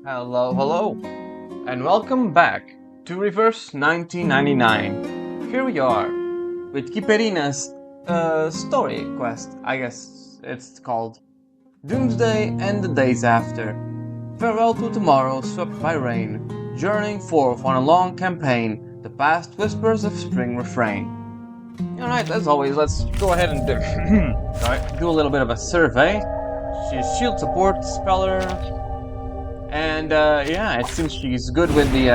Hello, hello, and welcome back to Reverse 1999. Here we are with Kiperina's story quest, I guess it's called Doomsday and the Days After. Farewell to tomorrow, swept by rain, journeying forth on a long campaign, the past whispers of spring refrain. Alright, as always, let's go ahead and do a little bit of a survey. She's shield support, speller. And yeah, it seems she's good with the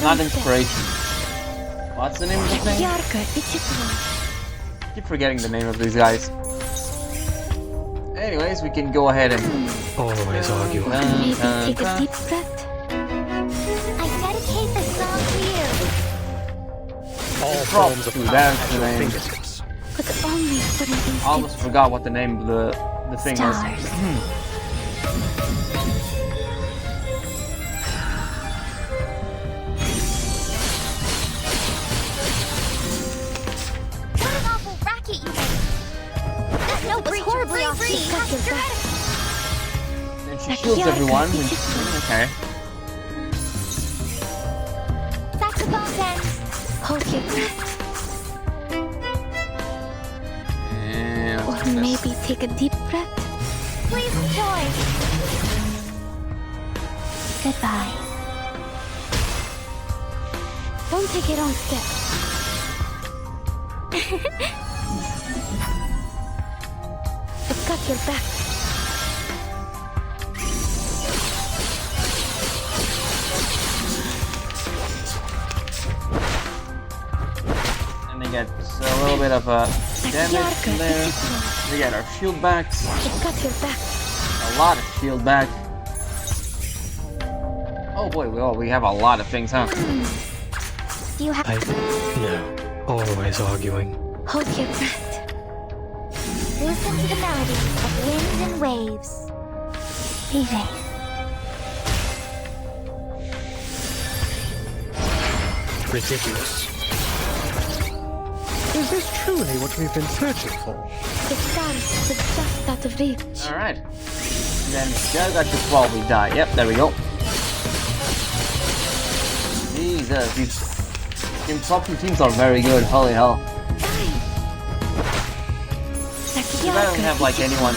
not inspiration. What's the name of the thing? Keep forgetting the name of these guys. Anyways, we can go ahead and always argue. Maybe take a deep breath. I dedicate this song to you. All forms of that's the your name. fingertips. But only for an instant. I almost forgot what the name of the thing was. Stars. What an awful racket you made. That note was horribly off key. And she shields everyone. Okay. Saxophone ends. Hold your breath. And Or maybe take a deep breath. Please enjoy. Goodbye. Don't take your own step. I've got your back. and they get a little bit of damage in there. We get our shield backs. I've got your back. A lot of shield back. Oh boy, we have a lot of things, huh? Do you have... No, always arguing. Hold your breath. Listen to the melody of winds and waves. Easy. Ridiculous. Is this truly what we've been searching for? The stars are just out of reach. Alright. Then Gaga should probably die. Yep, there we go. Jesus, these impromptu teams are very good. Holy hell. I don't have like anyone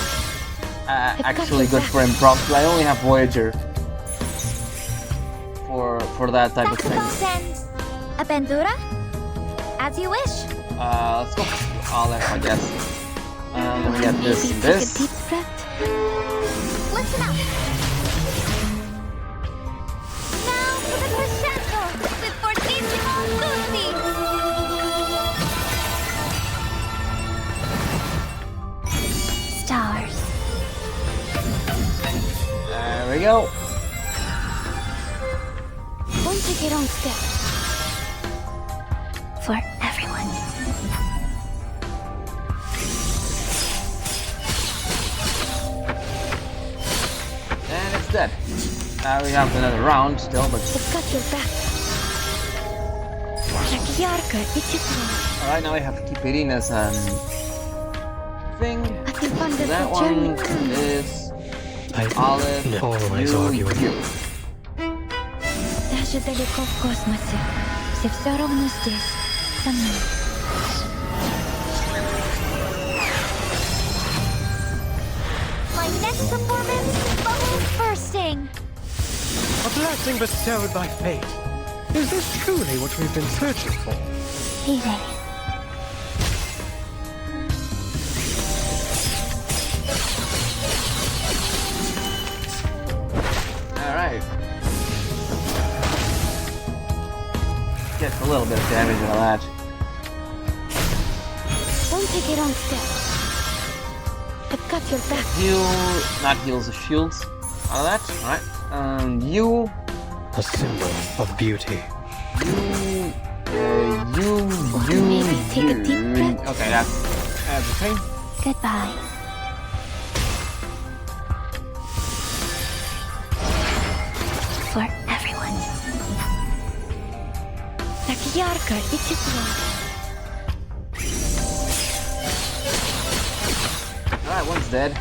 actually good for impromptu. I only have Voyager for that type of thing. A bandura? As you wish. Let's go Aleph, I guess. Then we get this and Take a this. deep breath. Listen up. Now for the crescendo with fortissimo tutti. Stars. There we go. Don't take your own step. For everyone. And it's dead. We have another round still, but I've got your back. alright, now we have Kiperina's thing. That one is Aleph, No, always you. arguing. Даже далеко в космосе. Все равно здесь, со мной. My next performance, bubbles bursting. A blessing bestowed by fate. Is this truly what we've been searching for? Easy. Alright. Gets a little bit of damage out of that. Don't take your own step. I've got your back. Not heals, the shields out of that. Alright. You. A symbol of beauty. Maybe take a deep breath. Okay, that's everything. Goodbye. For everyone. Так ярко и тепло. Alright, one's dead.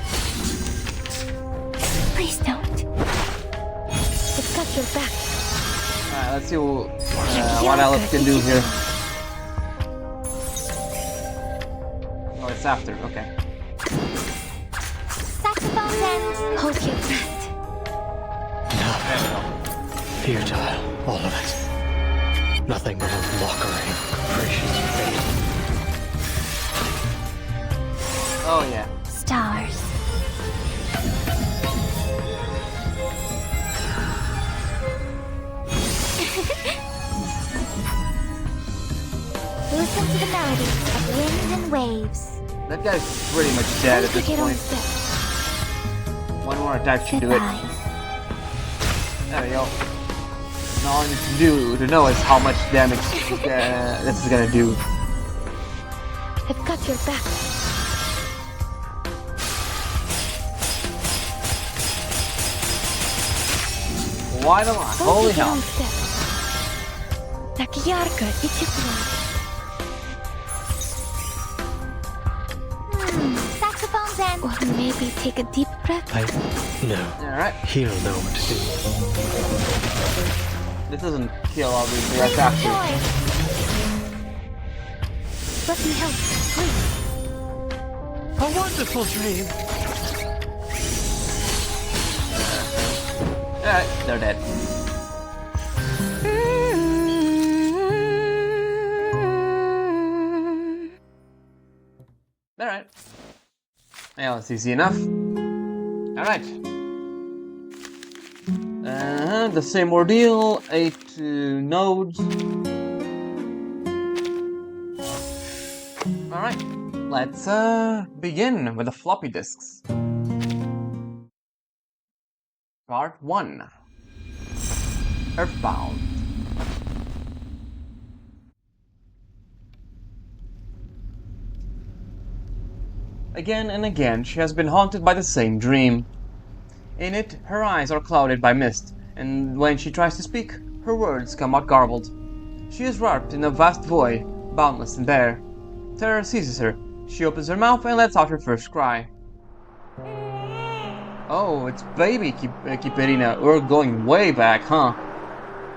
let's see what Alice can do here. Oh, it's after. Okay. Saxophones and hold your breath. There we go. Futile, all of it. Nothing but a mockery of capricious fate. Oh yeah. Stars. Listen to the melodies of wind and waves. That guy's pretty much dead at this Get on point. step. One more attack should do it. Goodbye. There we go. Now all I need to know is how much damage this is gonna do. I've got your back. Why the line? Holy hell. Так ярко и тепло. Saxophones and... Or maybe take a deep breath. No. Alright. He'll know what to do. This doesn't kill, obviously. That's Bring after. joy. Let me help, please. A wonderful dream. Alright, they're dead. Alright. Yeah, that's easy enough. Alright. The same ordeal, 8 nodes. Alright, let's begin with the floppy disks. Part 1. Earthbound. Again and again, she has been haunted by the same dream. In it, her eyes are clouded by mist, and when she tries to speak, her words come out garbled. She is wrapped in a vast void, boundless and bare. Terror seizes her. She opens her mouth and lets out her first cry. Oh, it's baby Kiperina. We're going way back, huh?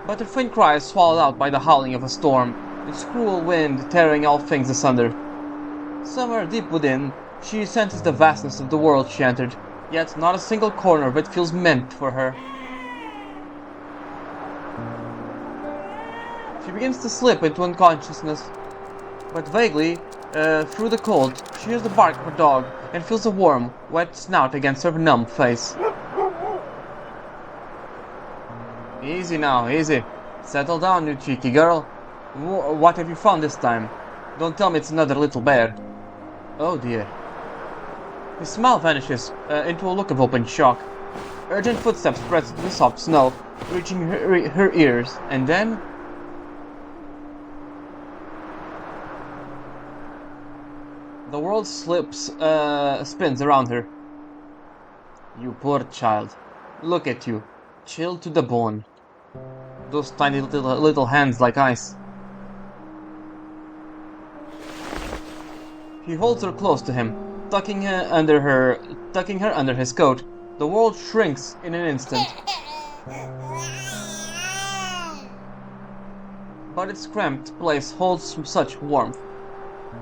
But her faint cry is swallowed out by the howling of a storm, its cruel wind tearing all things asunder. Somewhere deep within, she senses the vastness of the world she entered, yet not a single corner of it feels meant for her. She begins to slip into unconsciousness, but vaguely, through the cold, she hears the bark of a dog and feels a warm, wet snout against her numb face. Easy now, easy. Settle down, you cheeky girl. What have you found this time? Don't tell me it's another little bear. Oh dear. His smile vanishes into a look of open shock. Urgent footsteps press into the soft snow, reaching her ears, and then... the world spins around her. You poor child. Look at you, chilled to the bone. Those tiny little hands like ice. He holds her close to him, tucking her under his coat. The world shrinks in an instant. But its cramped place holds such warmth.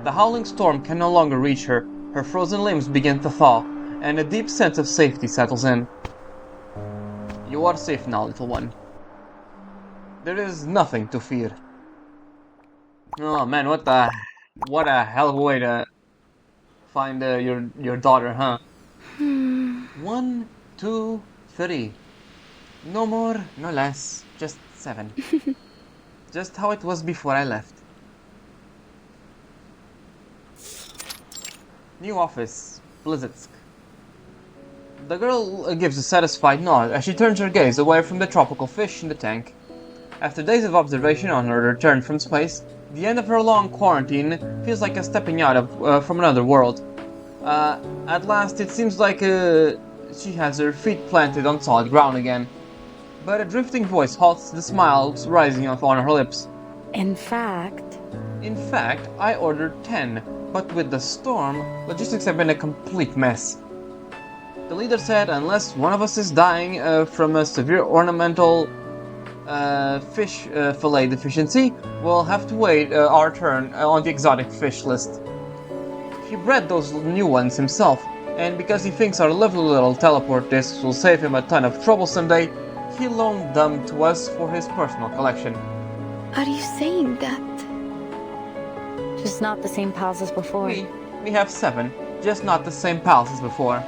The howling storm can no longer reach her. Her frozen limbs begin to thaw, and a deep sense of safety settles in. You are safe now, little one. There is nothing to fear. Oh man, what a hell of a way to find your daughter, huh? 1, 2, 3. No more, no less, just 7. Just how it was before I left. New office, Blizzardsk. The girl gives a satisfied nod as she turns her gaze away from the tropical fish in the tank. After days of observation on her return from space, the end of her long quarantine feels like a stepping out from another world. At last, it seems like she has her feet planted on solid ground again. But a drifting voice halts the smiles rising on her lips. In fact, I ordered 10, but with the storm, logistics have been a complete mess. The leader said unless one of us is dying from a severe ornamental fish fillet deficiency, we'll have to wait our turn on the exotic fish list. He bred those new ones himself, and because he thinks our lovely little teleport discs will save him a ton of trouble someday, he loaned them to us for his personal collection. Are you saying that? Just not the same pals as before. We have 7, just not the same pals as before.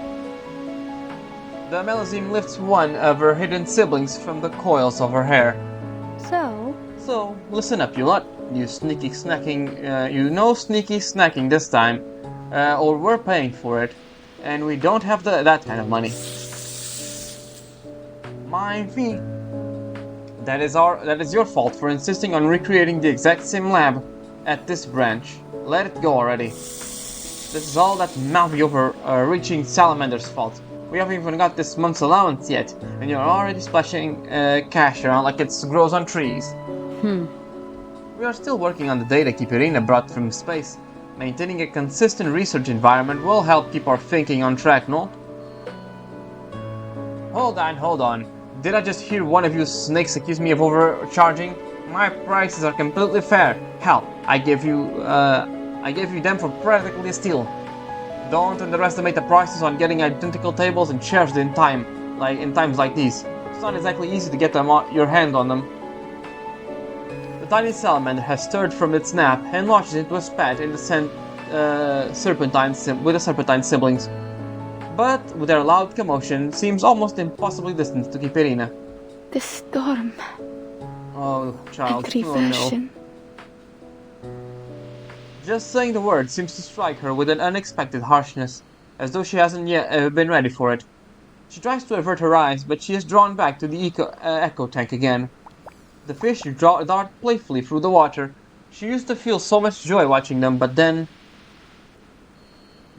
The Melazim lifts one of her hidden siblings from the coils of her hair. So, listen up, you lot. You sneaky snacking, sneaky snacking this time, or we're paying for it, and we don't have that kind of money. My fee. That is your fault for insisting on recreating the exact same lab at this branch. Let it go already. This is all that mouthy overreaching salamander's fault. We haven't even got this month's allowance yet, and you're already splashing cash around like it grows on trees. We are still working on the data Kiperina brought from space. Maintaining a consistent research environment will help keep our thinking on track, no? Hold on. Did I just hear one of you snakes accuse me of overcharging? My prices are completely fair. Hell, I gave you them for practically a steal. Don't underestimate the prices on getting identical tables and chairs in times like these. It's not exactly easy to get your hand on them. The tiny salamander has stirred from its nap and launches into a spat in the serpentine siblings. But with their loud commotion, seems almost impossibly distant to Kiperina. The storm. Oh, child. And reversion. Oh, no. Just saying the word seems to strike her with an unexpected harshness, as though she hasn't yet been ready for it. She tries to avert her eyes, but she is drawn back to the echo tank again. The fish dart playfully through the water. She used to feel so much joy watching them, but then...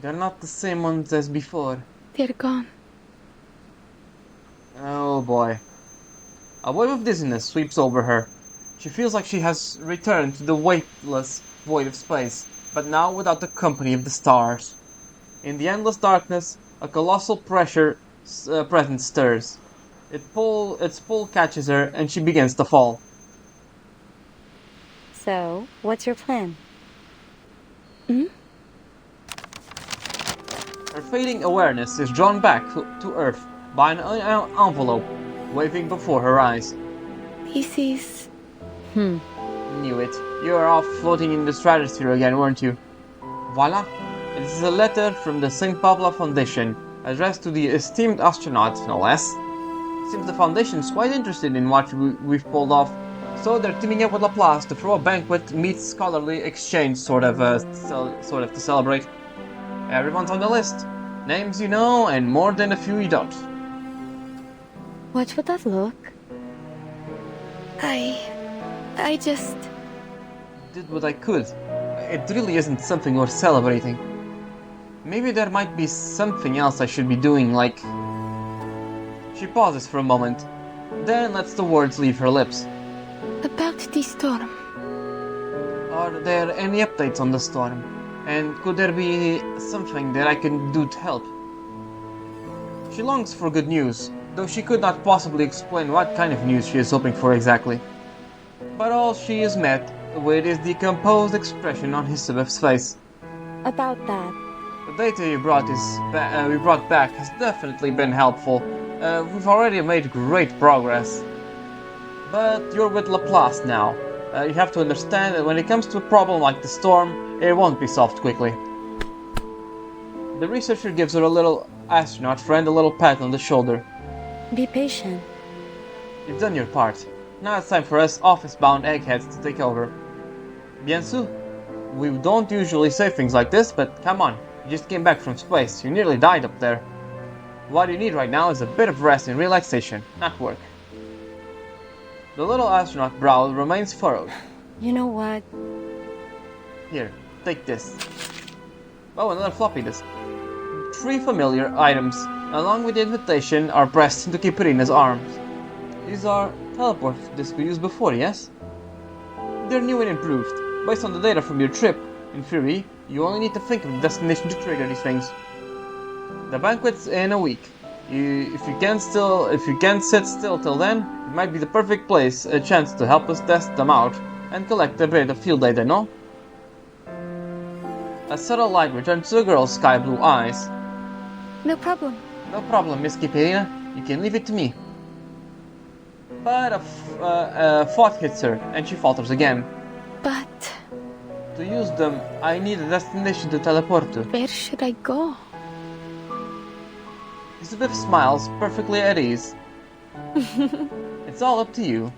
they're not the same ones as before. They're gone. Oh boy. A wave of dizziness sweeps over her. She feels like she has returned to the weightless void of space, but now without the company of the stars. In the endless darkness, a colossal presence stirs. Its pull catches her, and she begins to fall. So, what's your plan? Her fading awareness is drawn back to Earth by an envelope waving before her eyes. This is... Knew it. You were off floating in the stratosphere again, weren't you? Voila! It is a letter from the St. Pablo Foundation, addressed to the esteemed astronaut, no less. Seems the Foundation is quite interested in what we've pulled off, so they're teaming up with Laplace to throw a banquet meets scholarly exchange sort of to celebrate. Everyone's on the list. Names you know, and more than a few you don't. What would that look? I just... Did what I could. It really isn't something worth celebrating. Maybe there might be something else I should be doing, like... She pauses for a moment, then lets the words leave her lips. About the storm. Are there any updates on the storm? And could there be something that I can do to help? She longs for good news, though she could not possibly explain what kind of news she is hoping for exactly. But all she is met with is the composed expression on Hisabeth's face. About that. The data we brought back has definitely been helpful. We've already made great progress. But you're with Laplace now. You have to understand that when it comes to a problem like the storm, it won't be solved quickly. The researcher gives her a little astronaut friend a little pat on the shoulder. Be patient. You've done your part. Now it's time for us office-bound eggheads to take over. Bien sûr. We don't usually say things like this, but come on. You just came back from space. You nearly died up there. What you need right now is a bit of rest and relaxation, not work. The little astronaut brow remains furrowed. You know what? Here, take this. Oh, another floppy disk. 3 familiar items, along with the invitation, are pressed into Kiperina's arms. These are teleport disks we used before, yes? They're new and improved. Based on the data from your trip, in theory, you only need to think of the destination to trigger these things. The banquet's in a week. If you can't sit still till then, It might be the perfect place, a chance to help us test them out and collect a bit of field data, no? A subtle light returned to the girl's sky-blue eyes. No problem. No problem, Miss Kiperina. You can leave it to me. But a thought hits her, and she falters again. But To use them, I need a destination to teleport to. where should I go? Elizabeth smiles, perfectly at ease. It's all up to you.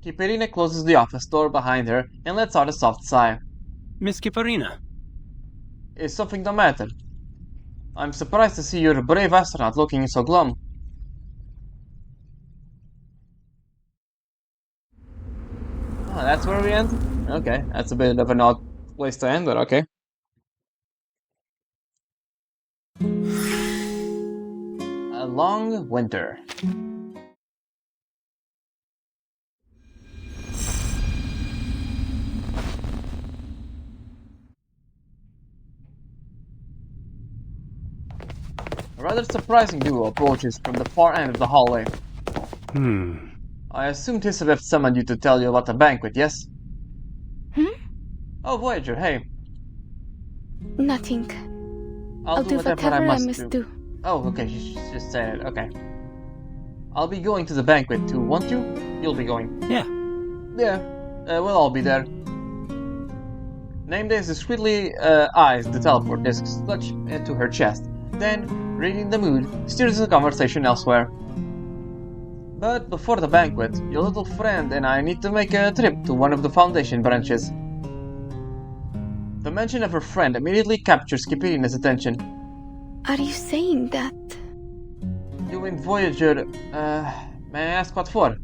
Kiperina closes the office door behind her and lets out a soft sigh. Miss Kiperina. Is something the matter? I'm surprised to see your brave astronaut looking so glum. Oh, that's where we end? Okay, that's a bit of an odd place to end, but okay. A long winter. A rather surprising duo approaches from the far end of the hallway. I assumed Elizabeth summoned you to tell you about the banquet, yes? Oh, Voyager, hey. Nothing. I'll do whatever I must do. Oh, okay, she just said it, okay. I'll be going to the banquet too, won't you? You'll be going. Yeah. Yeah, we'll all be there. Nameday discreetly eyes the teleport disk clutched into her chest, then, reading the mood, steers the conversation elsewhere. But before the banquet, your little friend and I need to make a trip to one of the Foundation branches. The mention of her friend immediately captures Kiperina's attention. Are you saying that? You and Voyager, may I ask what for?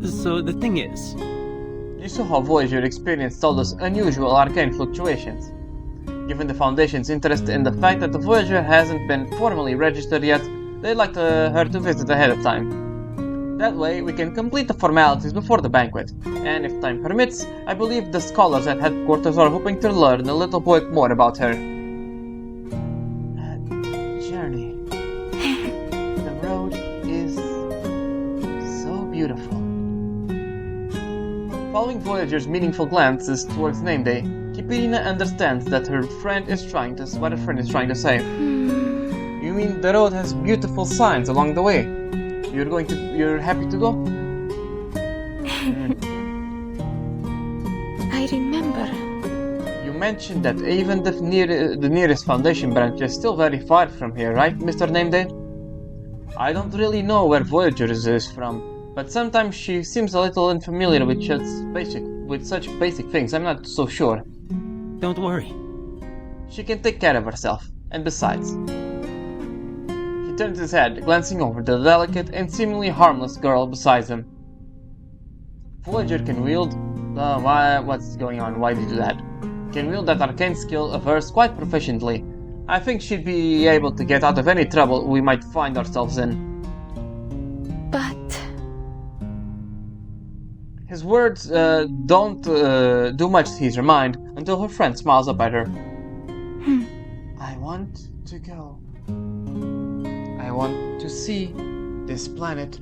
So the thing is, You saw how Voyager experienced all those unusual arcane fluctuations. Given the Foundation's interest in the fact that the Voyager hasn't been formally registered yet, they'd like her to visit ahead of time. That way, we can complete the formalities before the banquet, and if time permits, I believe the scholars at headquarters are hoping to learn a little bit more about her. Journey. The road is so beautiful. Following Voyager's meaningful glances towards Nameday, Kiperina understands that her friend is trying to say. You mean the road has beautiful signs along the way? You're happy to go? I remember. You mentioned that even the nearest Foundation branch is still very far from here, right, Mr. Nameday? I don't really know where Voyager is from, but sometimes she seems a little unfamiliar with such basic things. I'm not so sure. don't worry. She can take care of herself, and besides... He turns his head, glancing over the delicate and seemingly harmless girl beside him. Voyager can wield... what's going on? Why did you do that? Can wield that arcane skill of hers quite proficiently. I think she'd be able to get out of any trouble we might find ourselves in. But His words don't do much to ease her mind until her friend smiles up at her. I want to go. I want to see this planet.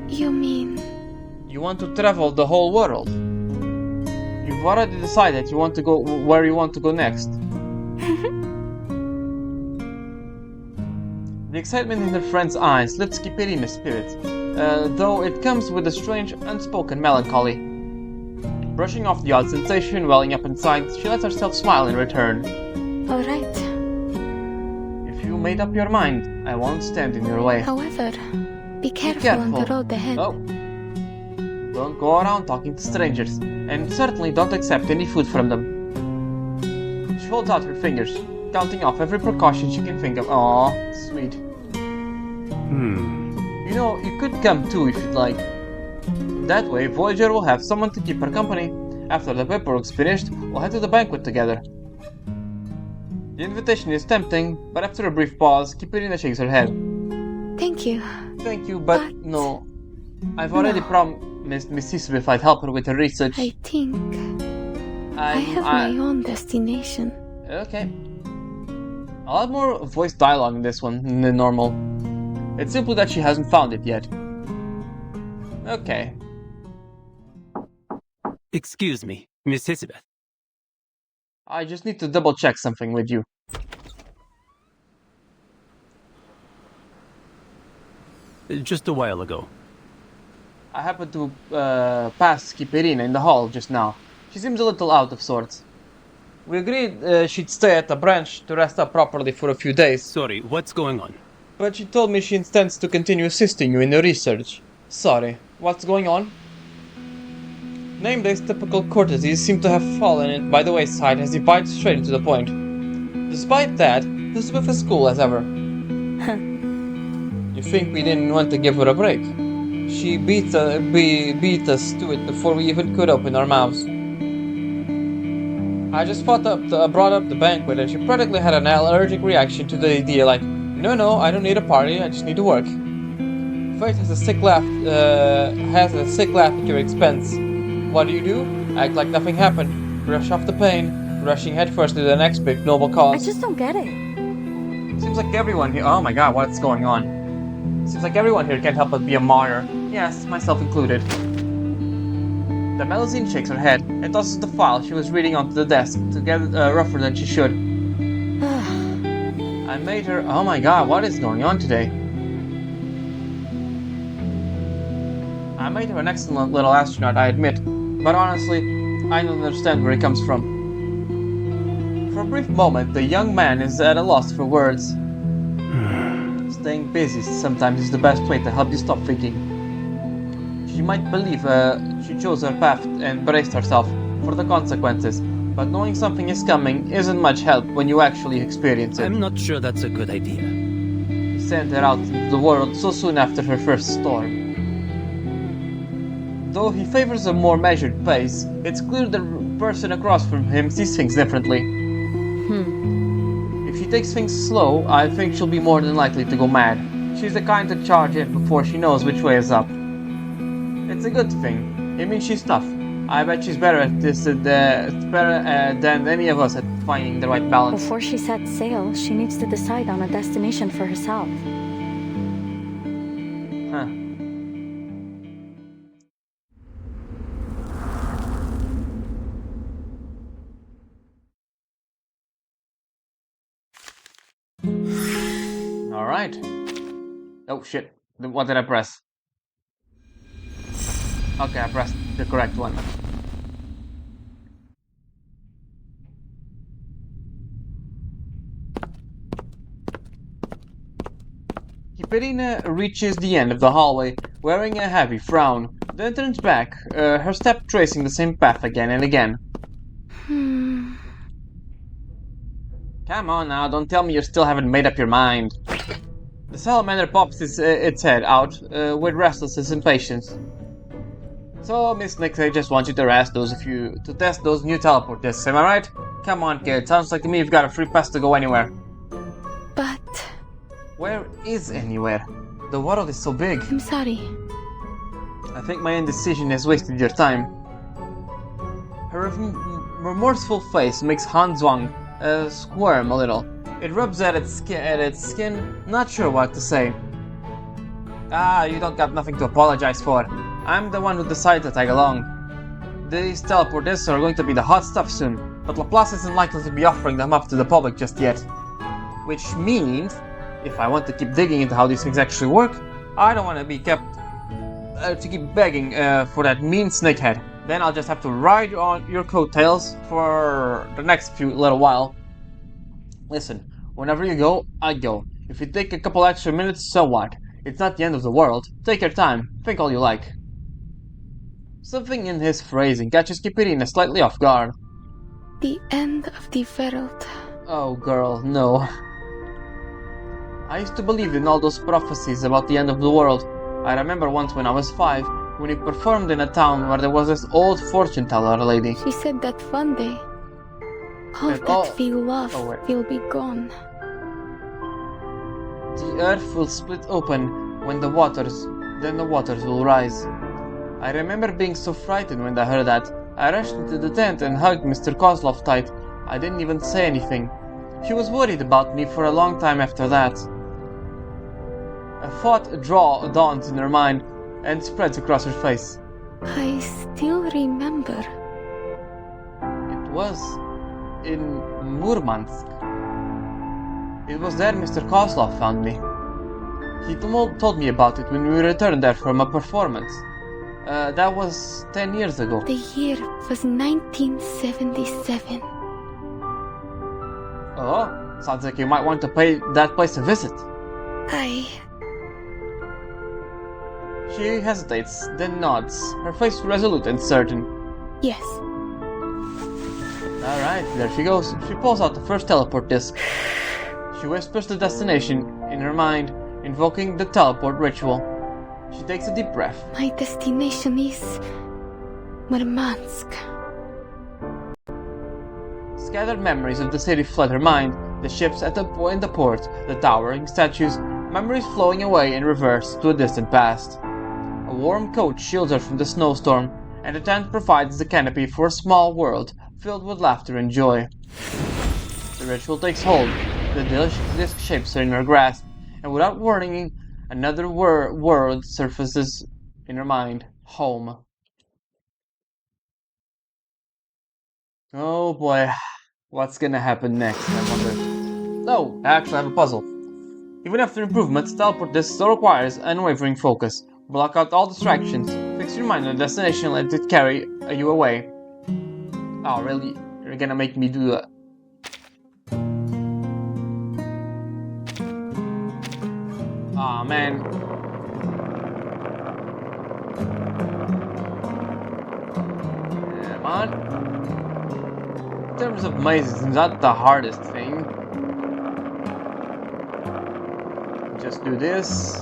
you mean... You want to travel the whole world. You've already decided you want to go where you want to go next. The excitement in her friend's eyes lifts Kiperina's spirits, though it comes with a strange, unspoken melancholy. Brushing off the odd sensation welling up inside, she lets herself smile in return. Alright. If you made up your mind, I won't stand in your way. However, be careful on the road ahead. Oh. Don't go around talking to strangers, and certainly don't accept any food from them. She holds out her fingers, counting off every precaution she can think of. Aww, sweet. You know, you could come too if you'd like. That way, Voyager will have someone to keep her company. After the paperwork's finished, we'll head to the banquet together. The invitation is tempting, but after a brief pause, Kiperina shakes her head. Thank you. Thank you, but no. I've already Miss Elizabeth, I'd help her with her research. I think I have my own destination. Okay. A lot more voice dialogue in this one than normal. It's simply that she hasn't found it yet. Okay. Excuse me, Miss Elizabeth. I just need to double check something with you. Just a while ago. I happened to pass Kiperina in the hall just now. She seems a little out of sorts. We agreed she'd stay at the branch to rest up properly for a few days. Sorry, what's going on? But she told me she intends to continue assisting you in your research. Sorry, what's going on? Name-day's typical courtesies seem to have fallen by the wayside as he bites straight into the point. Despite that, Elizabeth is cool as ever. You think we didn't want to give her a break? She beat us to it before we even could open our mouths. I just brought up the banquet and she practically had an allergic reaction to the idea like, no, I don't need a party, I just need to work. Fate has a sick laugh at your expense. What do? Act like nothing happened. Brush off the pain, rushing headfirst to the next big noble cause. I just don't get it. Seems like everyone here. Oh my god, what's going on? Seems like everyone here can't help but be a martyr. Yes, myself included. The Melusine shakes her head and tosses the file she was reading onto the desk to get rougher than she should. I made her. Oh my god, what is going on today? I made her an excellent little astronaut, I admit, but honestly, I don't understand where he comes from. For a brief moment, the young man is at a loss for words. Staying busy sometimes is the best way to help you stop thinking. She might believe she chose her path and braced herself for the consequences, but knowing something is coming isn't much help when you actually experience it. I'm not sure that's a good idea. He sent her out into the world so soon after her first storm. Though he favors a more measured pace, it's clear the person across from him sees things differently. If she takes things slow, I think she'll be more than likely to go mad. She's the kind to charge in before she knows which way is up. It's a good thing. It means she's tough. I bet she's better at this than any of us at finding the right balance. Before she sets sail, she needs to decide on a destination for herself. Huh. Alright. Oh shit. What did I press? Okay, I pressed the correct one. Kiperina reaches the end of the hallway, wearing a heavy frown, then turns back, her step tracing the same path again and again. Come on now, don't tell me you still haven't made up your mind. The salamander pops its head out, with restlessness and impatience. So, Miss Nix, I just want you to test those new teleport discs, am I right? Come on, kid, sounds like to me you've got a free pass to go anywhere. But Where is anywhere? The world is so big. I'm sorry. I think my indecision has wasted your time. Her remorseful face makes Han Zhuang squirm a little. It rubs at its skin, not sure what to say. You don't got nothing to apologize for. I'm the one who decided to tag along. These teleport discs are going to be the hot stuff soon, but Laplace isn't likely to be offering them up to the public just yet. Which means, if I want to keep digging into how these things actually work, I don't want to be kept to keep begging for that mean snakehead. Then I'll just have to ride on your coattails for the next little while. Listen, whenever you go, I go. If you take a couple extra minutes, so what? It's not the end of the world. Take your time. Think all you like. Something in his phrasing catches Kiperina slightly off guard. The end of the world. Oh, girl, no. I used to believe in all those prophecies about the end of the world. I remember once when I was 5, when he performed in a town where there was this old fortune teller lady. She said that one day, all that we love will be gone. The earth will split open when then the waters will rise. I remember being so frightened when I heard that. I rushed into the tent and hugged Mr. Kozlov tight. I didn't even say anything. She was worried about me for a long time after that. A thought dawns in her mind and spreads across her face. I still remember. It was in Murmansk. It was there Mr. Kozlov found me. He told me about it when we returned there from a performance. That was 10 years ago. The year was 1977. Oh, sounds like you might want to pay that place a visit. She hesitates, then nods, her face resolute and certain. Yes. Alright, there she goes. She pulls out the first teleport disc. She whispers the destination in her mind, invoking the teleport ritual. She takes a deep breath. My destination is Murmansk. Scattered memories of the city flood her mind. The ships in the port, the towering statues, memories flowing away in reverse to a distant past. A warm coat shields her from the snowstorm, and a tent provides the canopy for a small world filled with laughter and joy. The ritual takes hold, the disc shapes her in her grasp, and without warning, another world surfaces in her mind. Home. Oh boy, what's gonna happen next, I wonder. No, I actually have a puzzle. Even after improvements, teleport disc still requires unwavering focus. Block out all distractions, fix your mind on the destination and let it carry you away. Oh really? You're gonna make me do that? Aw, man. Come on. In terms of mazes, it's not the hardest thing. Just do this.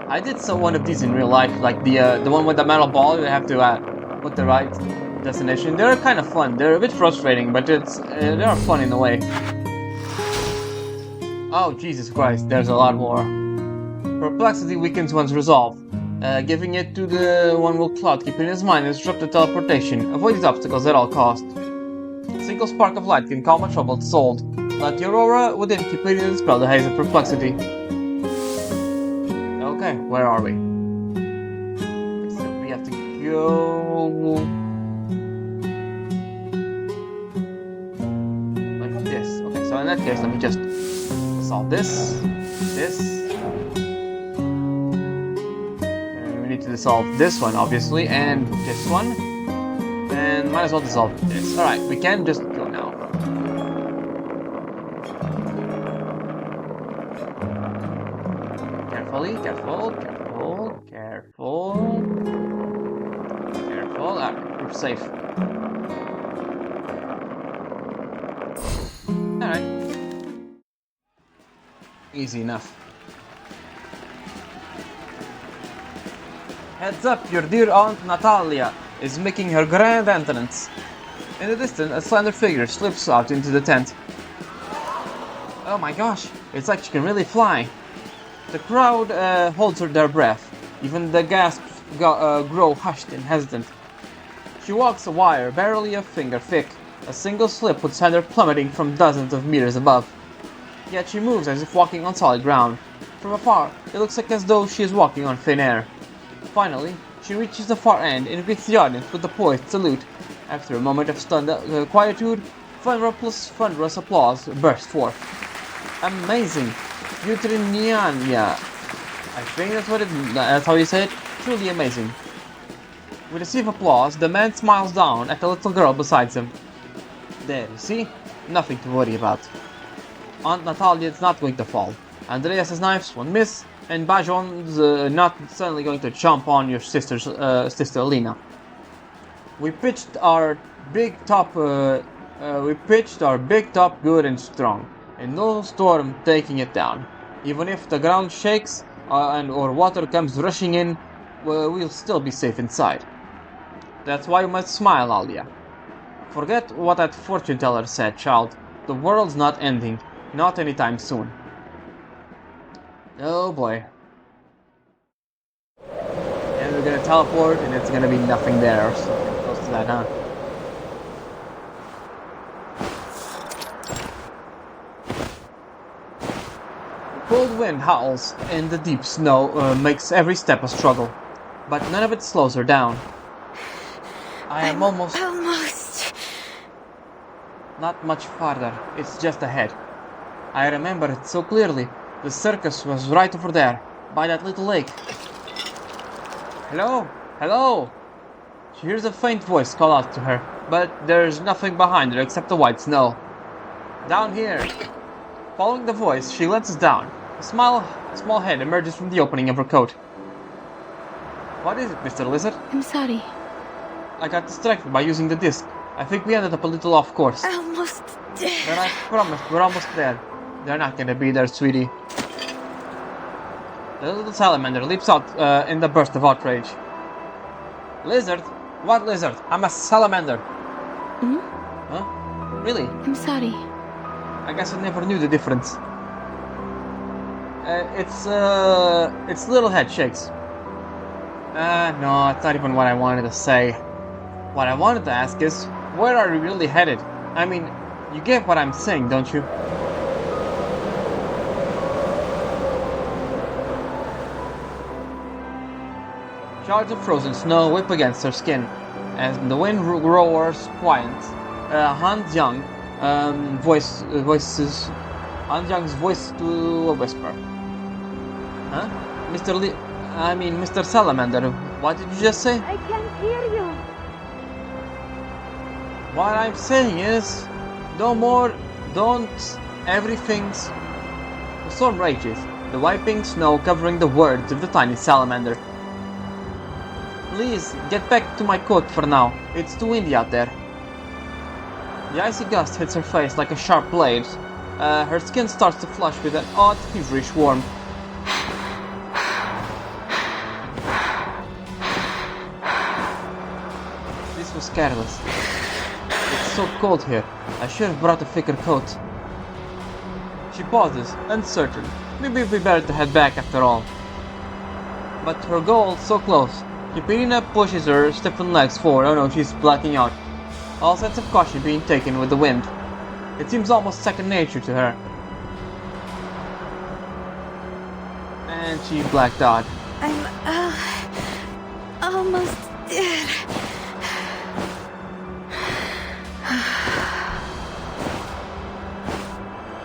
I did one of these in real life, like the one with the metal ball. You have to put the right destination. They're kind of fun. They're a bit frustrating, but they are fun in a way. Oh, Jesus Christ, there's a lot more. Perplexity weakens one's resolve. Giving it to the one will cloud, keeping his mind and disrupt the teleportation. Avoid these obstacles at all cost. A single spark of light can calm a troubled soul. Let the aurora within Kiperina dispel the haze of perplexity. Okay, where are we? So we have to go... like this. Okay, so in that case, let me just solve this. And we need to dissolve this one, obviously, and this one. And might as well dissolve this. Alright, we can just go now. Carefully, careful. Alright, we're safe. Alright. Easy enough. Heads up, your dear Aunt Natalia is making her grand entrance. In the distance, a slender figure slips out into the tent. Oh my gosh, it's like she can really fly. The crowd holds their breath. Even the gasps grow hushed and hesitant. She walks a wire barely a finger thick. A single slip would send her plummeting from dozens of meters above. Yet she moves as if walking on solid ground. From afar, it looks like as though she is walking on thin air. Finally, she reaches the far end and greets the audience with a poised salute. After a moment of stunned quietude, thunderous applause burst forth. Amazing! Kiperina. I think that's how you say it. Truly amazing. With a sea of applause, the man smiles down at the little girl beside him. There, you see? Nothing to worry about. Aunt Natalia is not going to fall. Andreas's knives won't miss, and Bajon's not suddenly going to jump on your sister Lena. We pitched our big top good and strong, and no storm taking it down. Even if the ground shakes or water comes rushing in, we'll still be safe inside. That's why you must smile, Alia. Forget what that fortune teller said, child. The world's not ending. Not anytime soon. Oh boy. we're gonna teleport and it's gonna be nothing there or something close to that, huh? The cold wind howls and the deep snow makes every step a struggle, but none of it slows her down. I am almost... Not much farther, it's just ahead. I remember it so clearly. The circus was right over there, by that little lake. Hello? Hello? She hears a faint voice call out to her, but there's nothing behind her except the white snow. Down here! Following the voice, she glances down. A small head emerges from the opening of her coat. What is it, Mr. Lizard? I'm sorry. I got distracted by using the disc. I think we ended up a little off course. Almost there. But I promise, we're almost there. They're not gonna be there, sweetie. The little salamander leaps out in the burst of outrage. Lizard? What lizard? I'm a salamander. Hmm? Huh? Really? I'm sorry. I guess I never knew the difference. Its little head shakes. No, it's not even what I wanted to say. What I wanted to ask is, where are we really headed? I mean, you get what I'm saying, don't you? Shards of frozen snow whip against her skin. As the wind roars quiet, Han Jiang voices Han Jiang's voice to a whisper. Huh? Mr. Salamander, what did you just say? I can't hear you. What I'm saying is, everything's... The storm rages, the wiping snow covering the words of the tiny salamander. Please, get back to my coat for now. It's too windy out there. The icy gust hits her face like a sharp blade. Her skin starts to flush with an odd, feverish warmth. This was careless. It's so cold here. I should have brought a thicker coat. She pauses, uncertain. Maybe it'd be better to head back after all. But her goal so close. Kiperina pushes her stiffened legs forward. Oh no, she's blacking out. All sense of caution being taken with the wind. It seems almost second nature to her. And she blacked out. I'm almost there.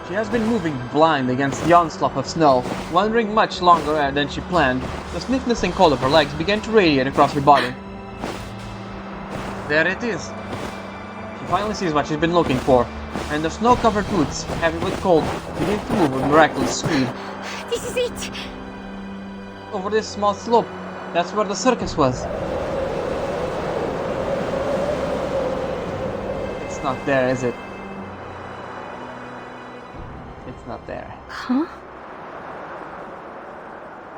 She has been moving blind against the onslaught of snow, wandering much longer than she planned. The stiffness and cold of her legs began to radiate across her body. There it is. She finally sees what she's been looking for, and the snow-covered boots, heavy with cold, begin to move with miraculous speed. This is it. Over this small slope, that's where the circus was. It's not there, is it? It's not there. Huh?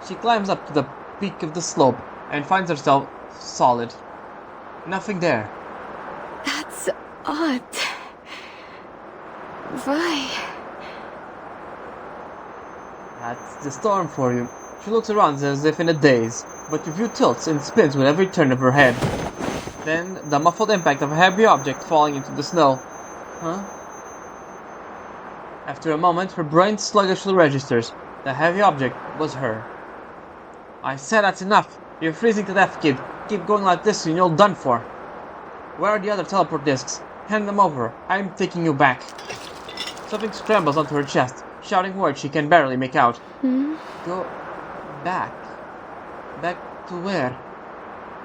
She climbs up to the peak of the slope and finds herself solid. Nothing there. That's odd. Why? That's the storm for you. She looks around as if in a daze, but the view tilts and spins with every turn of her head. Then, the muffled impact of a heavy object falling into the snow. Huh? After a moment, her brain sluggishly registers. The heavy object was her. I said that's enough. You're freezing to death, kid. Keep going like this and you're done for. Where are the other teleport discs? Hand them over. I'm taking you back. Something scrambles onto her chest, shouting words she can barely make out. Go back. Back to where?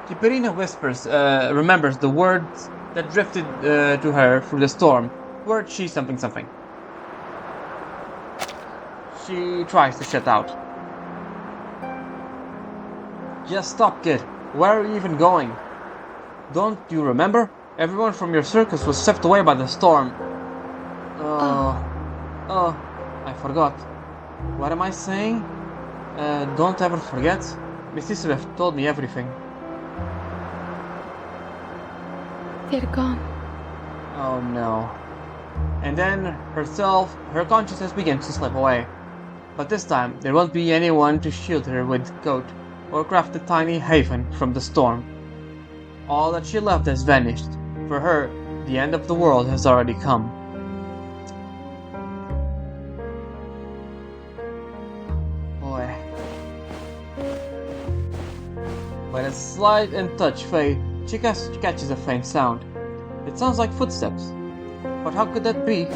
Kiperina whispers, remembers the words that drifted to her through the storm. Word she something something. She tries to shut out. Just stop, kid. Where are you even going? Don't you remember? Everyone from your circus was swept away by the storm. Oh, I forgot. What am I saying? Don't ever forget. Miss Isabeth told me everything. They're gone. Oh no. And then her consciousness begins to slip away. But this time, there won't be anyone to shield her with coat. or craft a tiny haven from the storm. All that she loved has vanished. For her, the end of the world has already come. Boy. By a slight and touch Faye, she catches a faint sound. It sounds like footsteps. But how could that be?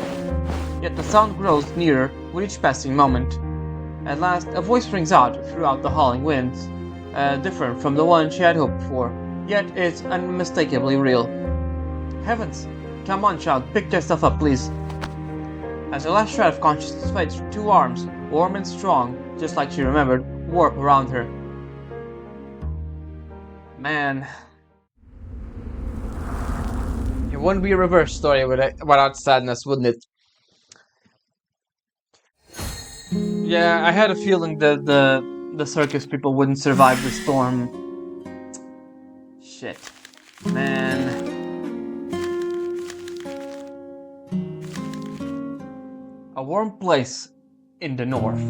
Yet the sound grows nearer with each passing moment. At last, a voice rings out throughout the howling winds, different from the one she had hoped for, yet it's unmistakably real. Heavens! Come on, child, pick yourself up, please. As her last shred of consciousness fades, two arms, warm and strong, just like she remembered, warp around her. Man. It wouldn't be a reverse story without sadness, wouldn't it? Yeah, I had a feeling that the circus people wouldn't survive the storm. Shit. Man. A warm place in the north.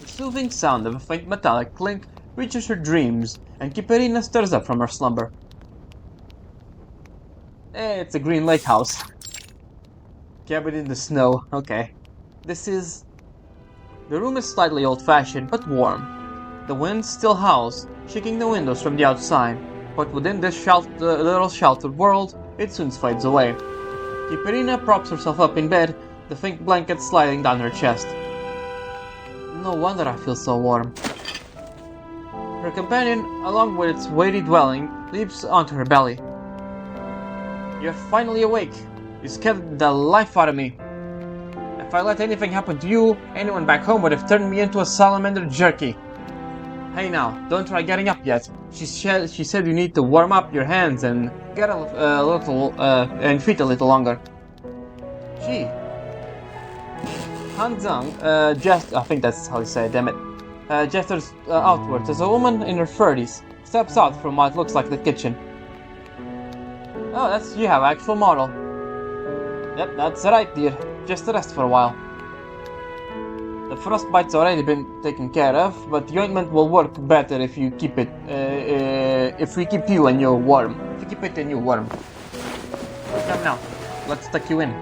The soothing sound of a faint metallic clink reaches her dreams, and Kiperina stirs up from her slumber. It's a green lake house. Cabin in the snow, okay. The room is slightly old-fashioned, but warm. The wind still howls, shaking the windows from the outside, but within this little sheltered world, it soon fades away. Kiperina props herself up in bed, the thick blanket sliding down her chest. No wonder I feel so warm. Her companion, along with its weighty dwelling, leaps onto her belly. You're finally awake. You scared the life out of me. If I let anything happen to you, anyone back home would have turned me into a salamander jerky. Hey now, don't try getting up yet. She said you need to warm up your hands and get and feet a little longer. Gee. Han Zhang, I think that's how you say it, damn it, gestures outwards as a woman in her 30s steps out from what looks like the kitchen. Oh, you have actual model. Yep, that's right, dear. Just rest for a while. The frostbite's already been taken care of, but the ointment will work better if you keep it, if we keep you and you warm. If you keep it and you warm. Come now, let's tuck you in.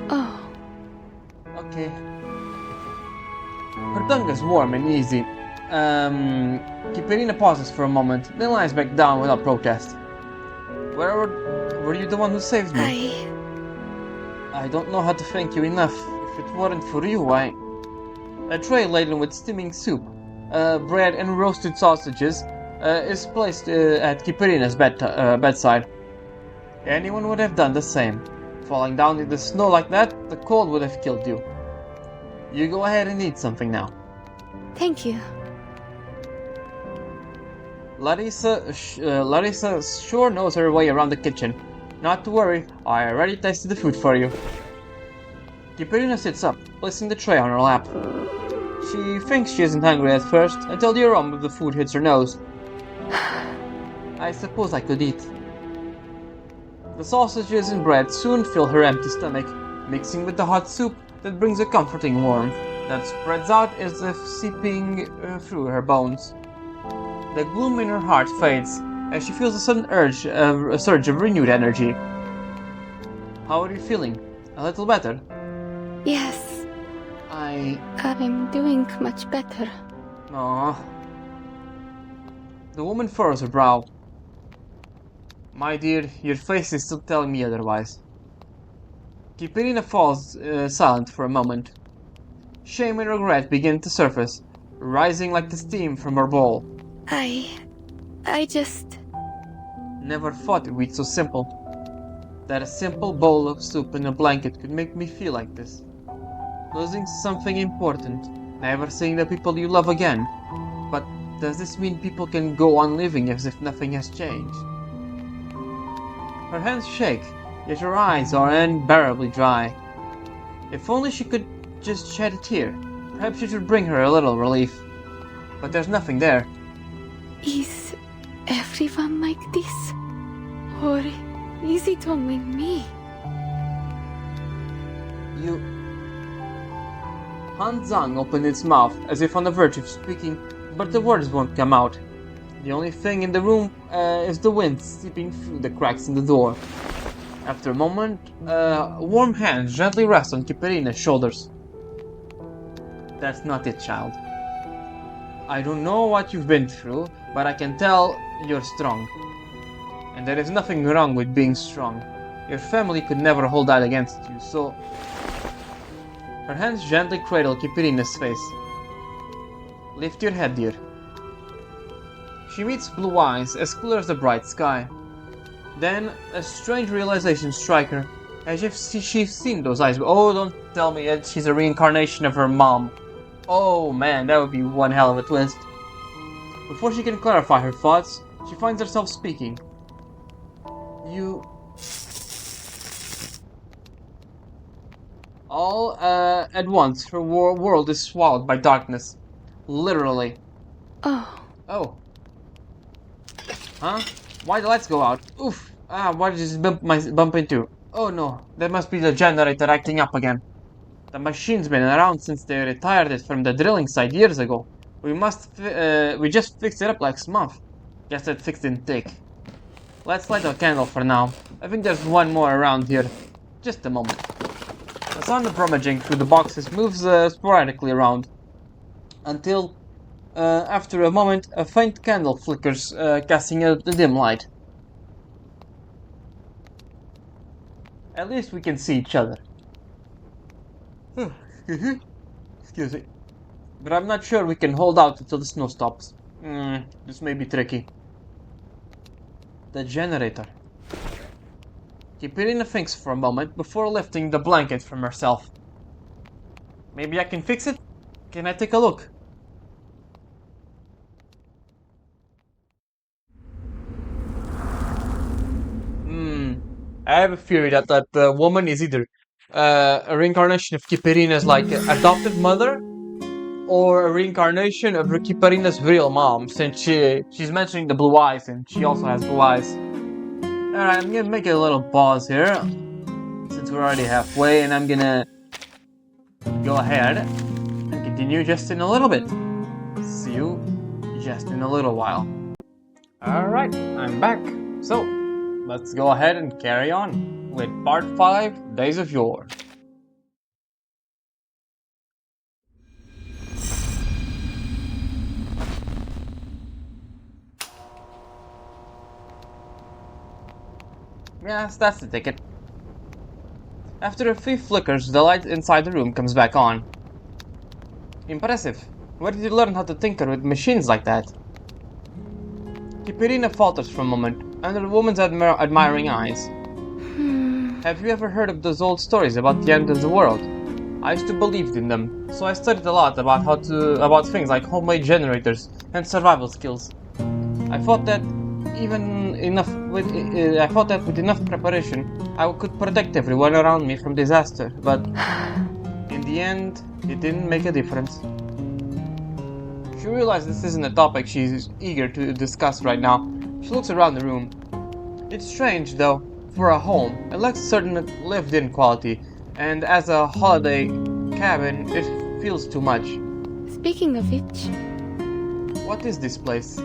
Oh. Okay. Her tongue is warm and easy. Kiperina pauses for a moment, then lies back down without protest. Were you the one who saved me? I don't know how to thank you enough. If it weren't for you, A tray laden with steaming soup, bread and roasted sausages is placed at Kiperina's bedside. Anyone would have done the same. Falling down in the snow like that, the cold would have killed you. You go ahead and eat something now. Thank you. Larissa sure knows her way around the kitchen. Not to worry, I already tasted the food for you. Kiperina sits up, placing the tray on her lap. She thinks she isn't hungry at first, until the aroma of the food hits her nose. I suppose I could eat. The sausages and bread soon fill her empty stomach, mixing with the hot soup that brings a comforting warmth that spreads out as if seeping through her bones. The gloom in her heart fades as she feels a sudden a surge of renewed energy. How are you feeling? A little better? Yes. I'm doing much better. Aww. The woman furrows her brow. My dear, your face is still telling me otherwise. Kiperina falls silent for a moment. Shame and regret begin to surface, rising like the steam from her bowl. I just... Never thought it would be so simple. That a simple bowl of soup and a blanket could make me feel like this. Losing something important, never seeing the people you love again. But does this mean people can go on living as if nothing has changed? Her hands shake, yet her eyes are unbearably dry. If only she could just shed a tear, perhaps it would bring her a little relief. But there's nothing there. Is everyone like this? Hori, easy to me. You... Han Zhang opened its mouth as if on the verge of speaking, but the words won't come out. The only thing in the room is the wind seeping through the cracks in the door. After a moment, a warm hand gently rests on Kiperina's shoulders. That's not it, child. I don't know what you've been through, but I can tell you're strong. And there is nothing wrong with being strong. Your family could never hold out against you, so... Her hands gently cradle Kiperina's face. Lift your head, dear. She meets blue eyes as clear as the bright sky. Then, a strange realization strikes her, as if she's seen those eyes. Oh, don't tell me that she's a reincarnation of her mom. Oh man, that would be one hell of a twist. Before she can clarify her thoughts, she finds herself speaking. You... All at once, her world is swallowed by darkness. Literally. Oh. Oh. Huh? Why the lights go out? Oof! Ah, what did this bump into? Oh no, that must be the generator acting up again. The machine's been around since they retired it from the drilling site years ago. We just fixed it up last month. Guess that fix didn't take. Let's light a candle for now. I think there's one more around here. Just a moment. The sound of rummaging through the boxes moves sporadically around. Until, after a moment, a faint candle flickers, casting a dim light. At least we can see each other. Excuse me. But I'm not sure we can hold out until the snow stops. This may be tricky. The generator. Kiperina thinks for a moment before lifting the blanket from herself. Maybe I can fix it? Can I take a look? I have a theory that that woman is either a reincarnation of Kiperina's like adopted mother, or a reincarnation of Kiperina's real mom, since she's mentioning the blue eyes and she also has blue eyes. Alright, I'm gonna make a little pause here, since we're already halfway, and I'm gonna go ahead and continue just in a little bit. See you just in a little while. Alright, I'm back. So, let's go ahead and carry on with part 5, Days of Yore. Yes, that's the ticket. After a few flickers, the light inside the room comes back on. Impressive. Where did you learn how to tinker with machines like that? Kiperina falters for a moment, under the woman's admiring eyes. Have you ever heard of those old stories about the end of the world? I used to believe in them, so I studied a lot about things like homemade generators and survival skills. I thought that with enough preparation, I could protect everyone around me from disaster, but in the end, it didn't make a difference. She realizes this isn't a topic she's eager to discuss right now. She looks around the room. It's strange, though. For a home, it lacks a certain lived-in quality, and as a holiday cabin, it feels too much. Speaking of which... What is this place?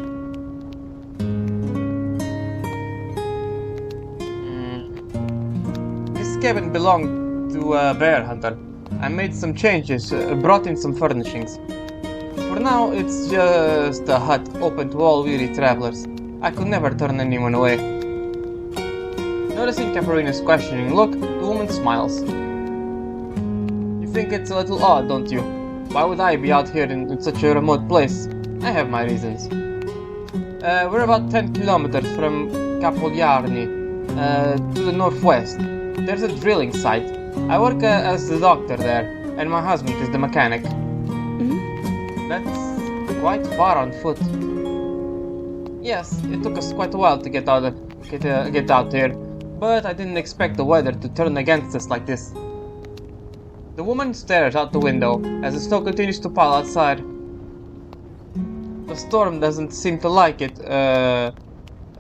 This cabin belonged to a bear hunter. I made some changes, brought in some furnishings. For now, it's just a hut open to all weary travelers. I could never turn anyone away. Noticing Kiperina's questioning look, the woman smiles. You think it's a little odd, don't you? Why would I be out here in such a remote place? I have my reasons. We're about 10 kilometers from Capogliarni, to the northwest. There's a drilling site. I work as the doctor there, and my husband is the mechanic. That's quite far on foot. Yes, it took us quite a while to get out here, but I didn't expect the weather to turn against us like this. The woman stares out the window as the snow continues to pile outside. The storm doesn't seem to like it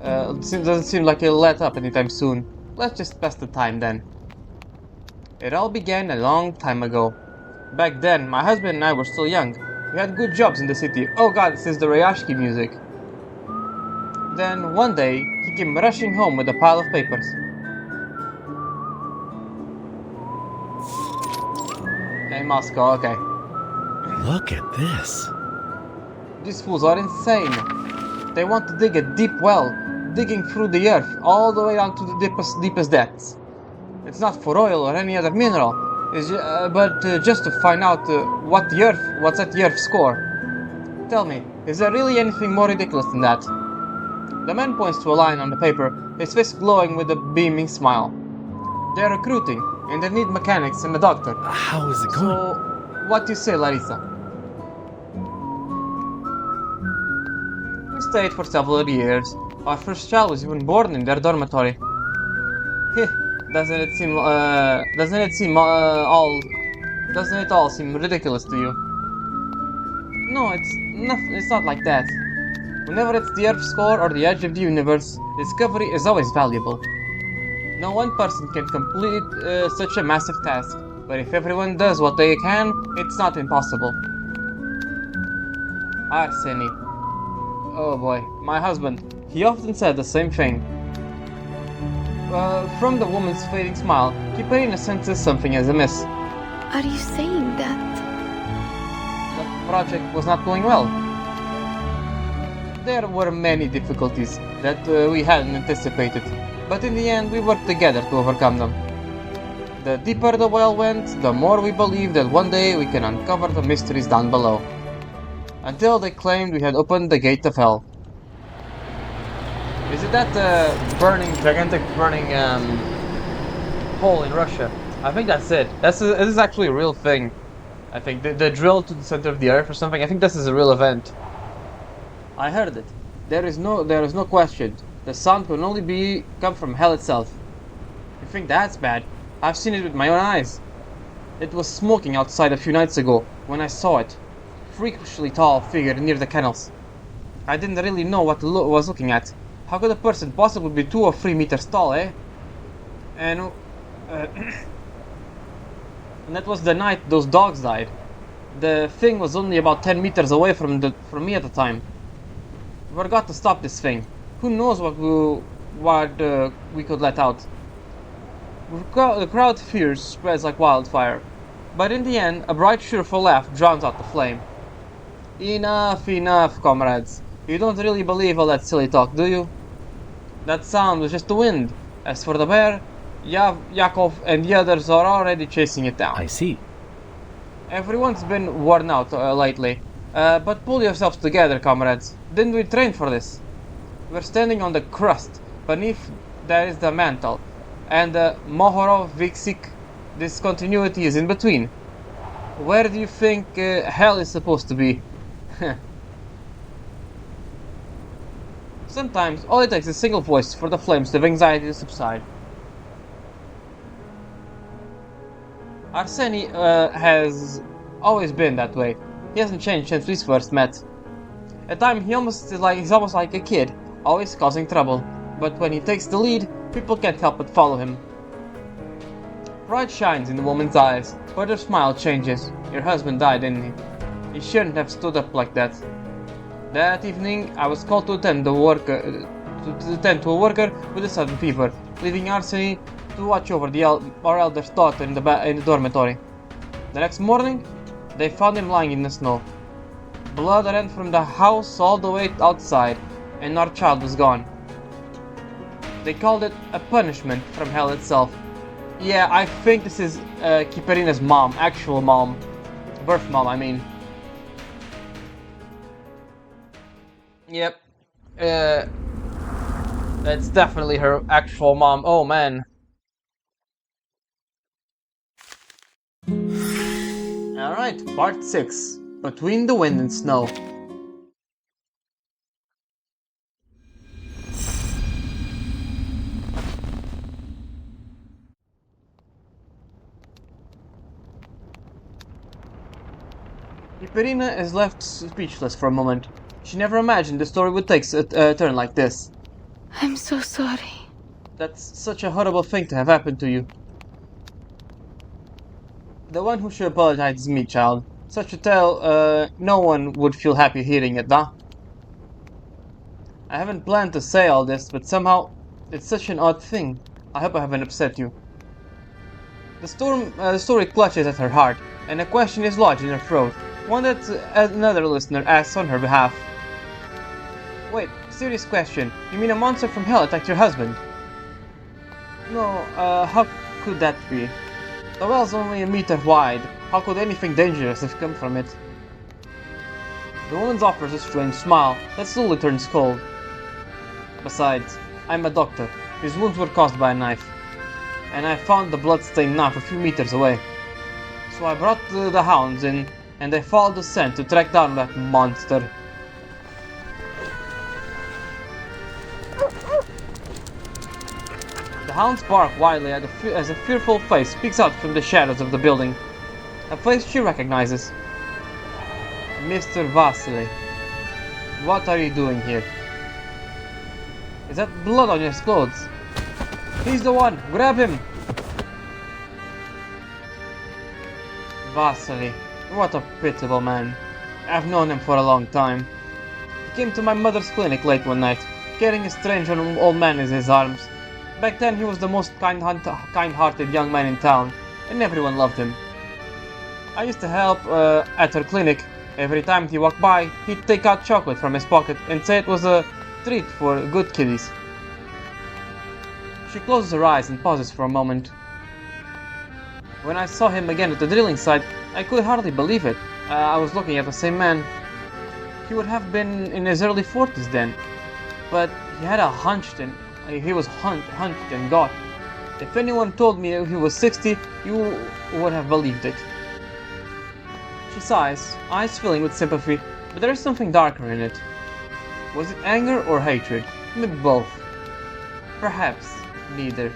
Doesn't seem like it'll let up anytime soon. Let's just pass the time then. It all began a long time ago. Back then, my husband and I were still young. We had good jobs in the city. Oh god, this is the Rayashki music. Then, one day, he came rushing home with a pile of papers. Hey, Moscow, okay. Look at this. These fools are insane. They want to dig a deep well, digging through the earth all the way down to the deepest depths. It's not for oil or any other mineral, but just to find out what's at the Earth's core. Tell me, is there really anything more ridiculous than that? The man points to a line on the paper, his face glowing with a beaming smile. They're recruiting, and they need mechanics and a doctor. How is it going? So, what do you say, Larissa? We stayed for several years. Our first child was even born in their dormitory. Heh, doesn't it all seem ridiculous to you? No, it's not like that. Whenever it's the Earth's core or the edge of the universe, discovery is always valuable. No one person can complete such a massive task, but if everyone does what they can, it's not impossible. Arseny. Oh boy, my husband. He often said the same thing. From the woman's fading smile, Kiperina senses something is amiss. Are you saying that? The project was not going well. There were many difficulties that we hadn't anticipated, but in the end we worked together to overcome them. The deeper the well went, the more we believed that one day we can uncover the mysteries down below. Until they claimed we had opened the gate of hell. Is it that gigantic burning hole in Russia? I think that's it. This is actually a real thing. I think the drill to the center of the earth or something. I think this is a real event. I heard it. There is no question. The sound can only come from hell itself. You think that's bad? I've seen it with my own eyes. It was smoking outside a few nights ago when I saw it. Freakishly tall figure near the kennels. I didn't really know what was looking at. How could a person possibly be 2 or 3 meters tall, eh? And and that was the night those dogs died. The thing was only about 10 meters away from me at the time. We forgot to stop this thing. Who knows what we could let out. The crowd fears spreads like wildfire. But in the end, a bright, cheerful laugh drowns out the flame. Enough, comrades. You don't really believe all that silly talk, do you? That sound was just the wind. As for the bear, Yakov and the others are already chasing it down. I see. Everyone's been worn out lately. But pull yourselves together, comrades. Didn't we train for this? We're standing on the crust. Beneath there is the mantle. And the Mohorov Vixik discontinuity is in between. Where do you think hell is supposed to be? Sometimes all it takes is a single voice for the flames of anxiety to subside. Arseny has always been that way. He hasn't changed since we first met. At times he's almost like a kid, always causing trouble. But when he takes the lead, people can't help but follow him. Pride shines in the woman's eyes, but her smile changes. Your husband died, didn't he? He shouldn't have stood up like that. That evening, I was called to attend to a worker with a sudden fever, leaving Arseny to watch over our eldest daughter in the dormitory. The next morning, they found him lying in the snow. Blood ran from the house all the way outside, and our child was gone. They called it a punishment from hell itself. Yeah, I think this is Kiperina's mom, actual mom. Birth mom, I mean. Yep. That's definitely her actual mom. Oh man. Alright, part 6. Between the Wind and Snow. Kiperina is left speechless for a moment. She never imagined the story would take a turn like this. I'm so sorry. That's such a horrible thing to have happened to you. The one who should apologize is me, child. Such a tale, no one would feel happy hearing it, huh? I haven't planned to say all this, but somehow it's such an odd thing. I hope I haven't upset you. The story clutches at her heart, and a question is lodged in her throat, one that another listener asks on her behalf. Wait, serious question. You mean a monster from hell attacked your husband? No, how could that be? The well's only a meter wide. How could anything dangerous have come from it? The woman offers a strange smile that slowly turns cold. Besides, I'm a doctor. His wounds were caused by a knife. And I found the blood-stained knife a few meters away. So I brought the hounds in, and they followed the scent to track down that monster. The hounds bark wildly as a fearful face peeks out from the shadows of the building. A face she recognizes. Mr. Vasily. What are you doing here? Is that blood on your clothes? He's the one! Grab him! Vasily. What a pitiable man. I've known him for a long time. He came to my mother's clinic late one night, carrying a strange old man in his arms. Back then he was the most kind-hearted young man in town, and everyone loved him. I used to help at her clinic. Every time he walked by, he'd take out chocolate from his pocket and say it was a treat for good kiddies. She closes her eyes and pauses for a moment. When I saw him again at the drilling site, I could hardly believe it. I was looking at the same man. He would have been in his early 40s then, but he had a hunched and he was hunched and gaunt. If anyone told me he was 60, you would have believed it. She sighs, eyes filling with sympathy, but there is something darker in it. Was it anger or hatred? Maybe both. Perhaps neither.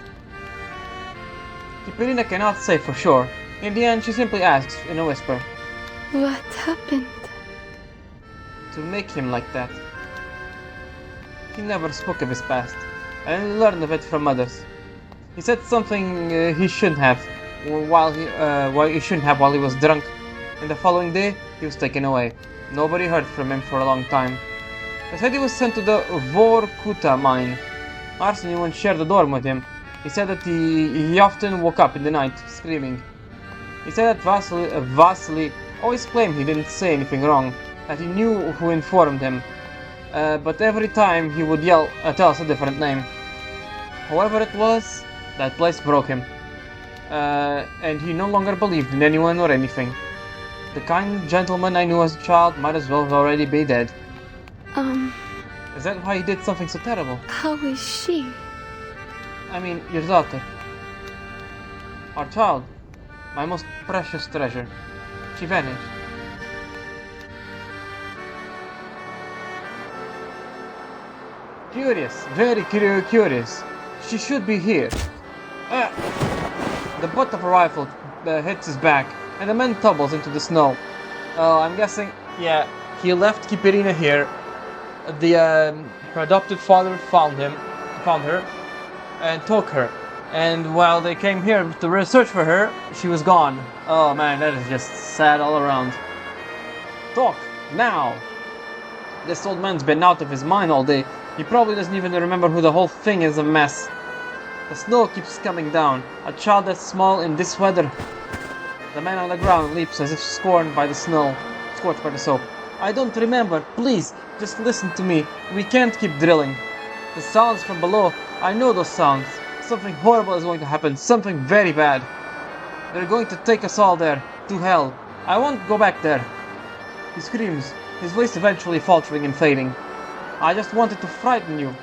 Kiperina cannot say for sure. In the end, she simply asks in a whisper. What happened? To make him like that. He never spoke of his past. I only learned of it from others. He said something he shouldn't have while he was drunk. And the following day, he was taken away. Nobody heard from him for a long time. They said he was sent to the Vorkuta mine. Arseny once shared the dorm with him. He said that he often woke up in the night, screaming. He said that Vasily always claimed he didn't say anything wrong, that he knew who informed him. But every time he would tell us a different name. However it was, that place broke him. And he no longer believed in anyone or anything. The kind gentleman I knew as a child might as well already be dead. Is that why he did something so terrible? How is she? I mean, your daughter. Our child. My most precious treasure. She vanished. Curious. Very curious. She should be here. The butt of a rifle hits his back, and the man tumbles into the snow. I'm guessing, yeah, he left Kiperina here. Her adopted father found her, and took her. And while they came here to search for her, she was gone. Oh man, that is just sad all around. Talk, now! This old man's been out of his mind all day. He probably doesn't even remember who the whole thing is a mess. The snow keeps coming down. A child that small in this weather. The man on the ground leaps as if scorched by the soap. I don't remember. Please, just listen to me. We can't keep drilling. The sounds from below, I know those sounds. Something horrible is going to happen. Something very bad. They're going to take us all there. To hell. I won't go back there. He screams, his voice eventually faltering and fading. I just wanted to frighten you.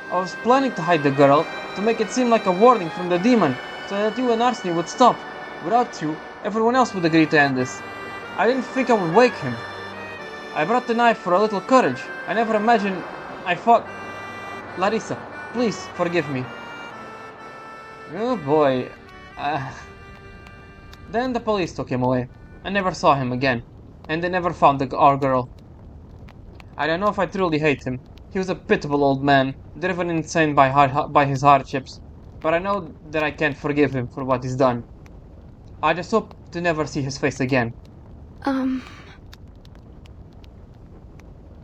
I was planning to hide the girl, to make it seem like a warning from the demon, so that you and Arseny would stop. Without you, everyone else would agree to end this. I didn't think I would wake him. I brought the knife for a little courage. I never imagined I fought. Larissa, please forgive me. Oh boy. Then the police took him away. I never saw him again. And they never found our girl. I don't know if I truly hate him. He was a pitiable old man, driven insane by his hardships, but I know that I can't forgive him for what he's done. I just hope to never see his face again.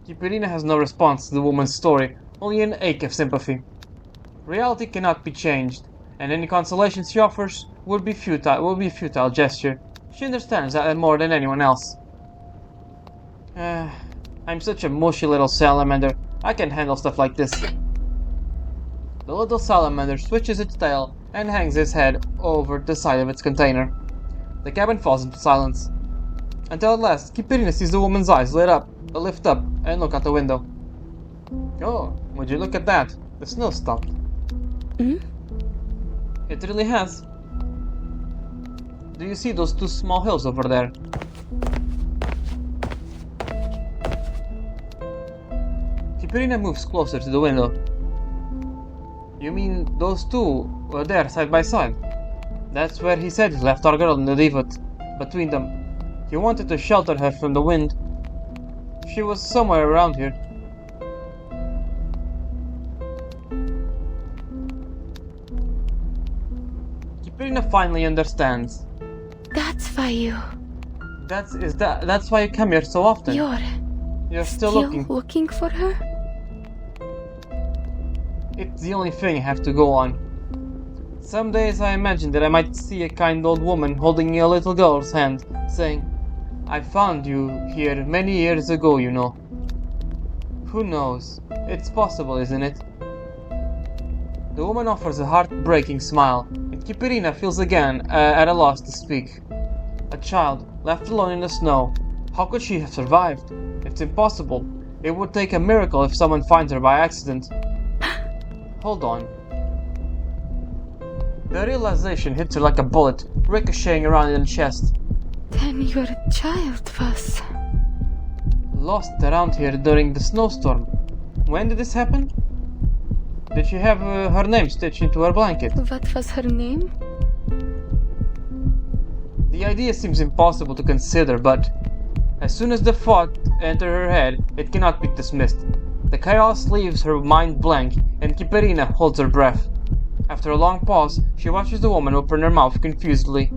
Kiperina has no response to the woman's story, only an ache of sympathy. Reality cannot be changed, and any consolation she offers would be a futile gesture. She understands that more than anyone else. I'm such a mushy little salamander. I can't handle stuff like this. The little salamander switches its tail and hangs its head over the side of its container. The cabin falls into silence. Until at last, Kiperina sees the woman's eyes lift up, and look out the window. Oh, would you look at that? The snow stopped. It really has. Do you see those two small hills over there? Kiperina moves closer to the window. You mean those two were there side by side? That's where he said he left our girl in the divot. Between them. He wanted to shelter her from the wind. She was somewhere around here. Kiperina finally understands. That's why you... That's why you come here so often. You're still looking for her? It's the only thing I have to go on. Some days I imagine that I might see a kind old woman holding a little girl's hand, saying, I found you here many years ago, you know. Who knows? It's possible, isn't it? The woman offers a heartbreaking smile, and Kiperina feels again at a loss to speak. A child, left alone in the snow. How could she have survived? It's impossible. It would take a miracle if someone finds her by accident. Hold on. The realization hits her like a bullet, ricocheting around in the chest. Then your child was... lost around here during the snowstorm. When did this happen? Did she have her name stitched into her blanket? What was her name? The idea seems impossible to consider, but as soon as the thought enters her head, it cannot be dismissed. The chaos leaves her mind blank, and Kiperina holds her breath. After a long pause, she watches the woman open her mouth confusedly.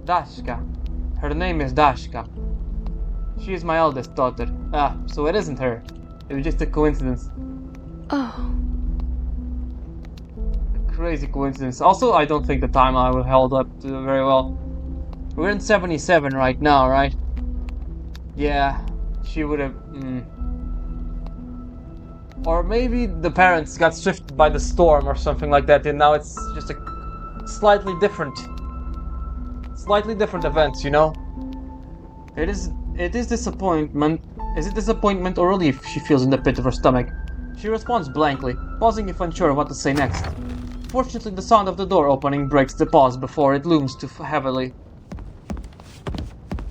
Dashka. Her name is Dashka. She is my eldest daughter. Ah, so it isn't her. It was just a coincidence. Oh. A crazy coincidence. Also, I don't think the timeline held up very well. We're in 77 right now, right? Yeah, she would have... Or maybe the parents got swifted by the storm or something like that, and now it's just a slightly different events, you know? It is disappointment. Is it disappointment or relief she feels in the pit of her stomach? She responds blankly, pausing if unsure of what to say next. Fortunately, the sound of the door opening breaks the pause before it looms too heavily.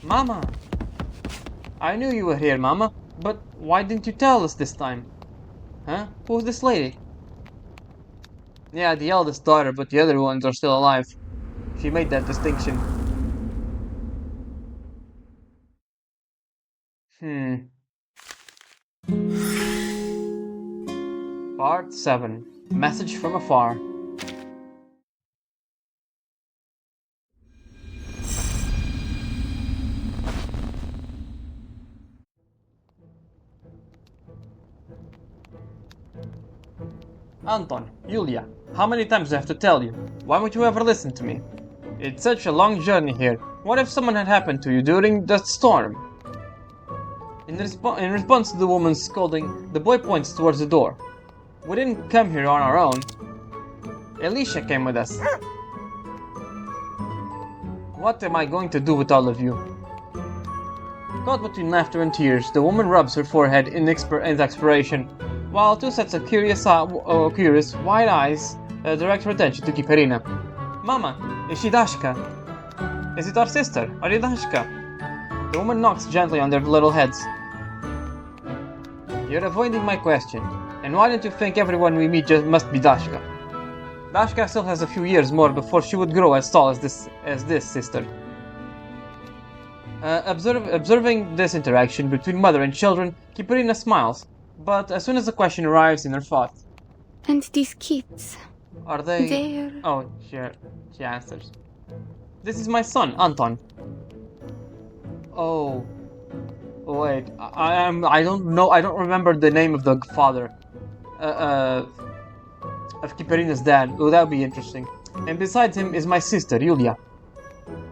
Mama! I knew you were here, Mama, but why didn't you tell us this time? Huh? Who's this lady? Yeah, the eldest daughter, but the other ones are still alive. She made that distinction. Part 7. Message from afar. Anton, Yulia, how many times do I have to tell you? Why won't you ever listen to me? It's such a long journey here. What if something had happened to you during the storm? In response to the woman's scolding, the boy points towards the door. We didn't come here on our own. Alicia came with us. What am I going to do with all of you? Caught between laughter and tears, the woman rubs her forehead in expiration, while two sets of curious wide eyes direct her attention to Kiperina. Mama, is she Dashka? Is it our sister? Are you Dashka? The woman knocks gently on their little heads. You're avoiding my question. And why don't you think everyone we meet just must be Dashka? Dashka still has a few years more before she would grow as tall as this sister. Observing this interaction between mother and children, Kiperina smiles. But as soon as the question arrives in her thought, And these kids, are they... they're... Oh, she answers. This is my son, Anton. Oh, wait, I don't know, I don't remember the name of the father. Of Kiperina's dad. Oh, that would be interesting. And besides him is my sister, Yulia.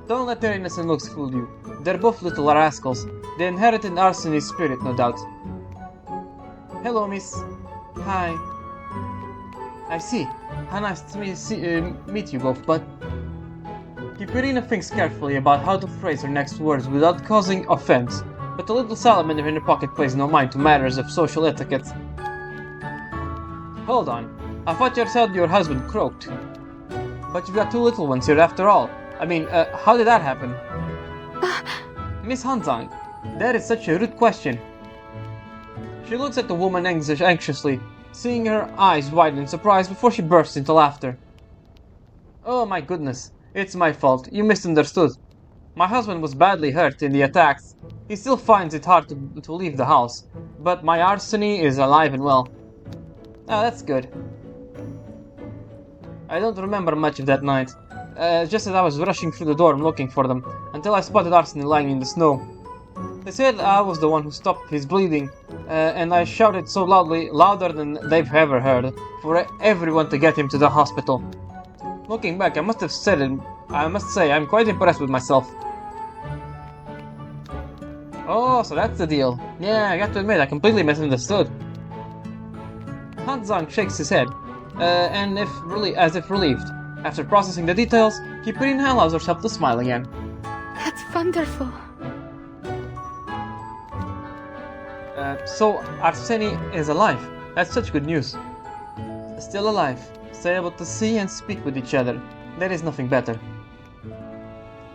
Don't let their innocent looks fool you. They're both little rascals. They inherited Arsene's spirit, no doubt. Hello, miss. Hi. I see. How nice to meet you both, but... Kiperina thinks carefully about how to phrase her next words without causing offense, but the little salamander in her pocket pays no mind to matters of social etiquette. Hold on. I thought you said your husband croaked. But you've got two little ones here after all. I mean, how did that happen? Miss Hanzang, that is such a rude question. She looks at the woman anxiously, seeing her eyes widen in surprise before she bursts into laughter. Oh my goodness, it's my fault. You misunderstood. My husband was badly hurt in the attacks. He still finds it hard to leave the house, but my Arsene is alive and well. Ah, that's good. I don't remember much of that night. Just as I was rushing through the dorm looking for them, until I spotted Arsene lying in the snow. They said I was the one who stopped his bleeding, and I shouted so loudly, louder than they've ever heard, for everyone to get him to the hospital. Looking back, I must say I'm quite impressed with myself. Oh, so that's the deal. Yeah, I got to admit, I completely misunderstood. Hanzang shakes his head, and as if relieved. After processing the details, Kiperina allows herself to smile again. That's wonderful. So Arsene is alive. That's such good news. Still alive, still able to see and speak with each other. There is nothing better.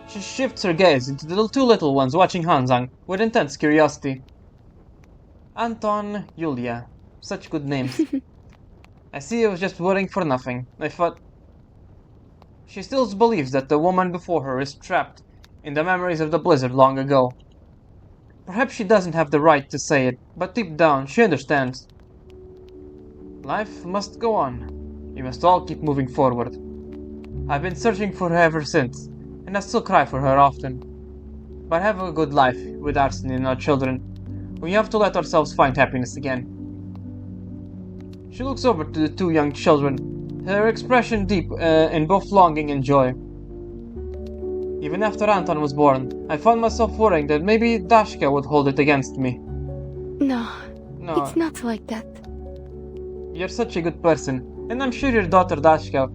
She shifts her gaze into the two little ones watching Hanzang with intense curiosity. Anton, Yulia. Such good names. I see I was just worrying for nothing. I thought... She still believes that the woman before her is trapped in the memories of the blizzard long ago. Perhaps she doesn't have the right to say it, but deep down she understands. Life must go on. We must all keep moving forward. I've been searching for her ever since, and I still cry for her often. But have a good life with Arsene and our children. We have to let ourselves find happiness again. She looks over to the two young children, her expression deep in both longing and joy. Even after Anton was born, I found myself worrying that maybe Dashka would hold it against me. No, No, it's not like that. you're such a good person, and I'm sure your daughter Dashka,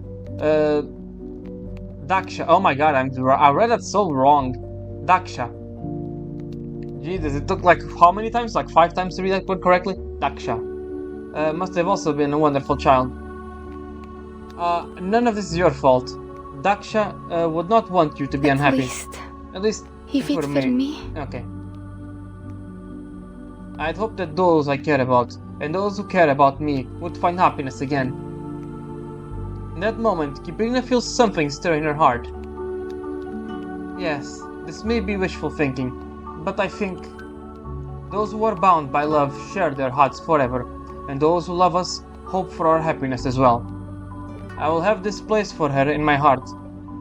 Daksha, oh my god, I read that so wrong. Daksha. Jesus, it took like how many times? Like 5 times to read that word correctly? Daksha. Must have also been a wonderful child. None of this is your fault. Daksha would not want you to be unhappy. At least if it's for me. Okay. I'd hope that those I care about, and those who care about me, would find happiness again. In that moment, Kiperina feels something stir in her heart. Yes, this may be wishful thinking, but I think those who are bound by love share their hearts forever, and those who love us hope for our happiness as well. I will have this place for her in my heart,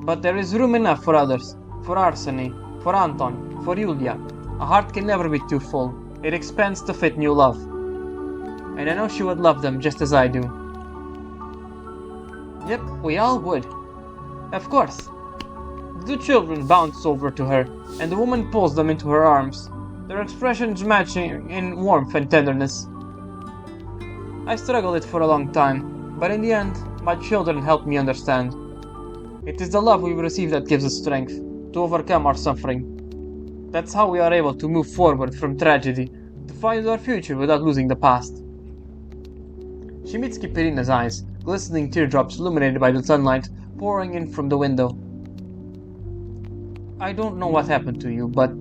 but there is room enough for others, for Arsene, for Anton, for Yulia. A heart can never be too full. It expands to fit new love. And I know she would love them just as I do. Yep, we all would. Of course. The two children bounce over to her, and the woman pulls them into her arms, their expressions matching in warmth and tenderness. I struggled it for a long time, but in the end, my children helped me understand. It is the love we receive that gives us strength to overcome our suffering. That's how we are able to move forward from tragedy, to find our future without losing the past. She meets Kiperina's eyes, glistening teardrops illuminated by the sunlight pouring in from the window. I don't know what happened to you, but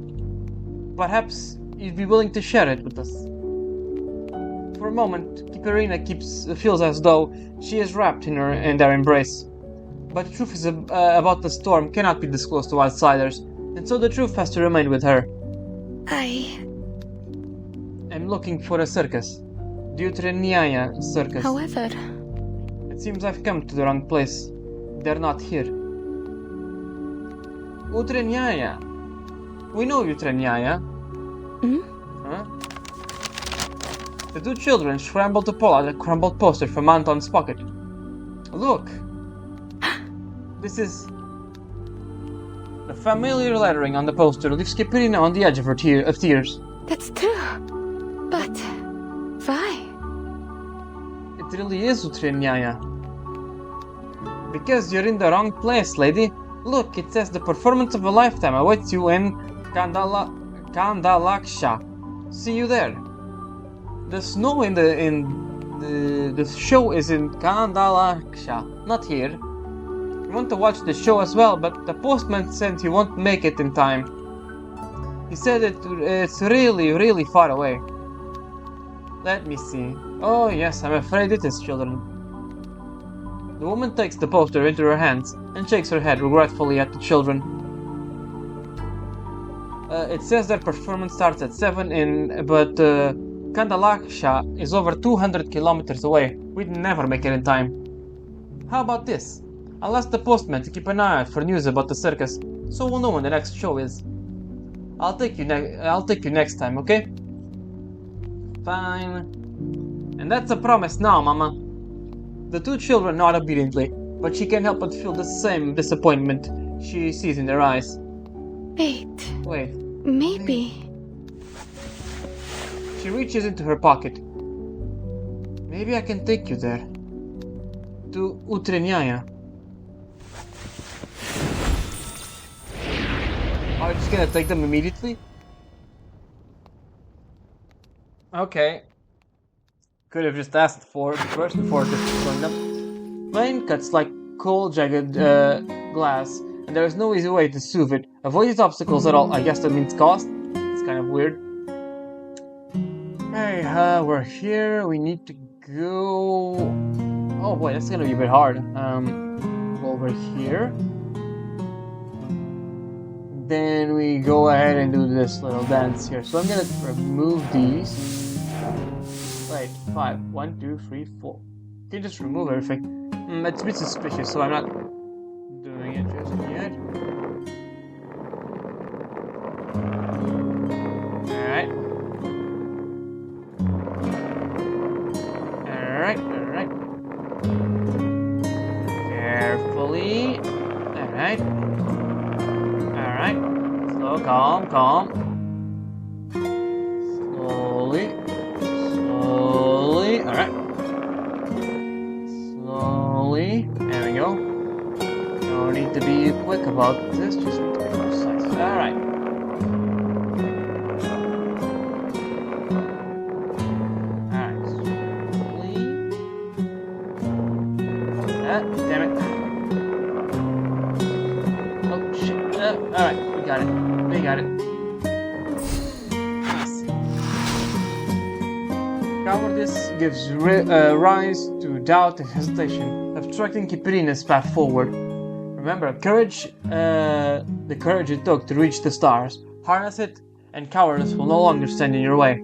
perhaps you'd be willing to share it with us. For a moment, Kiperina feels as though she is wrapped in their embrace. But the truth about the storm cannot be disclosed to outsiders, and so the truth has to remain with her. I am looking for a circus. the Utreniaya circus. However, It seems I've come to the wrong place. They're not here. Utreniaya. We know Utreniaya. Hmm? Huh? The two children scrambled to pull out a crumpled poster from Anton's pocket. Look! This is... The familiar lettering on the poster leaves Kiperina on the edge of tears. that's true. But why? It really is Utreniaya. Because you're in the wrong place, lady. Look, it says the performance of a lifetime awaits you in Kandalaksha. See you there. The snow in the show is in Kandalaksha, not here. You want to watch the show as well, but the postman said he won't make it in time. He said it's really, really far away. Let me see. Oh yes, I'm afraid it is, children. The woman takes the poster into her hands and shakes her head regretfully at the children. It says that performance starts at 7 but Kandalaksha is over 200 kilometers away. We'd never make it in time. How about this? I'll ask the postman to keep an eye out for news about the circus, so we'll know when the next show is. I'll take you next time, okay? Fine. And that's a promise now, Mama. The two children nod obediently, but she can't help but feel the same disappointment she sees in their eyes. Wait. Wait. Maybe. She reaches into her pocket. Maybe I can take you there. To Utreniaya. Are you just gonna take them immediately? Okay. Could have just asked for it first before destroying them. Rain cuts like cold, jagged glass, and there is no easy way to soothe it. Avoid these obstacles at all. I guess that means cost. It's kind of weird. Hey, we're here. We need to go. Oh boy, that's gonna be a bit hard. Over here. Then we go ahead and do this little dance here. So I'm gonna remove these. Wait, 5. 1, 2, 3, 4. You can just remove everything. It's a bit suspicious, so I'm not doing it just yet. Alright. Alright. Carefully. Alright. Slow, calm. Slowly. Alright. Slowly. There we go. No need to be quick about this, just need to be precise. Alright. Alright. Slowly. Damn it. Oh shit. Alright, we got it. Cowardice gives rise to doubt and hesitation, obstructing Kiperina's path forward. Remember, courage, the courage it took to reach the stars. Harness it, and cowardice will no longer stand in your way.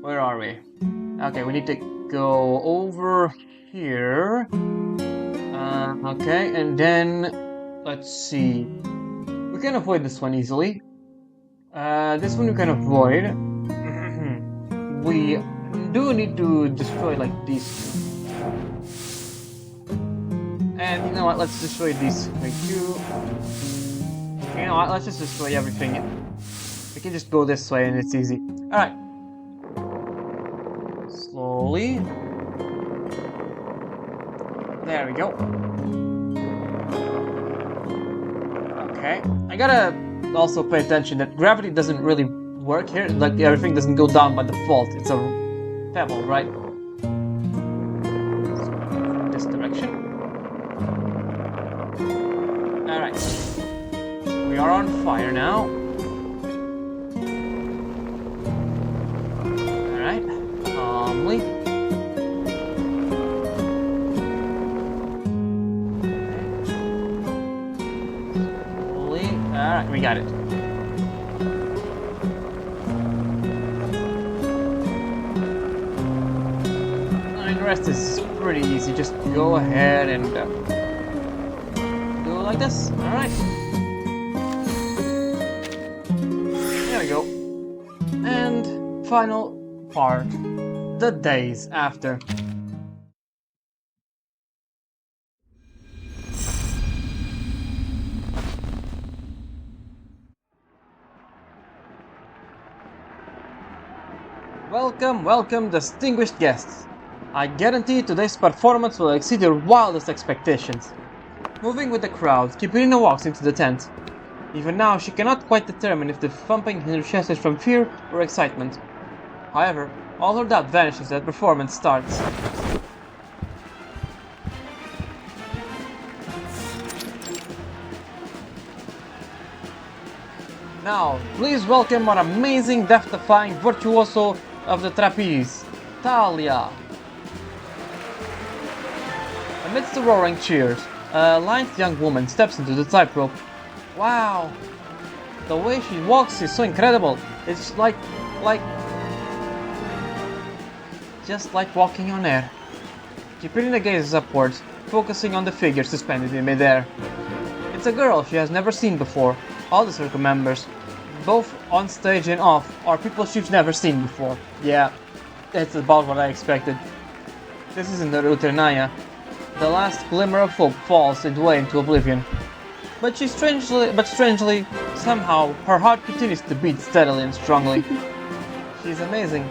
Where are we? Okay, we need to go over here. Okay, and then let's see. We can avoid this one easily. This one we can avoid. We do need to destroy like these two. And you know what, let's destroy these too. You know what, let's just destroy everything. We can just go this way and it's easy. Alright. Slowly. There we go. Okay. I gotta also pay attention that gravity doesn't really work here. Like everything doesn't go down by default. It's a pebble, right? This direction. Alright. We are on fire now. Alright. Calmly. Slowly. Alright, we got it. rest is pretty easy. Just go ahead and do it like this. Alright. There we go. And final part. The days after. Welcome, welcome, distinguished guests. I guarantee today's performance will exceed your wildest expectations. Moving with the crowd, Kiperina walks into the tent. Even now, she cannot quite determine if the thumping in her chest is from fear or excitement. However, all her doubt vanishes as the performance starts. Now, please welcome our amazing, death-defying virtuoso of the trapeze, Talia. Amidst the roaring cheers, a lithe young woman steps into the tightrope. Wow! The way she walks is so incredible. It's just like walking on air. Kiperina gazes upwards, focusing on the figure suspended in midair. It's a girl she has never seen before. All the circle members, both on stage and off, are people she's never seen before. Yeah, that's about what I expected. This isn't the Utrenaya. The last glimmer of hope falls away into oblivion. But strangely, somehow, her heart continues to beat steadily and strongly. She's amazing.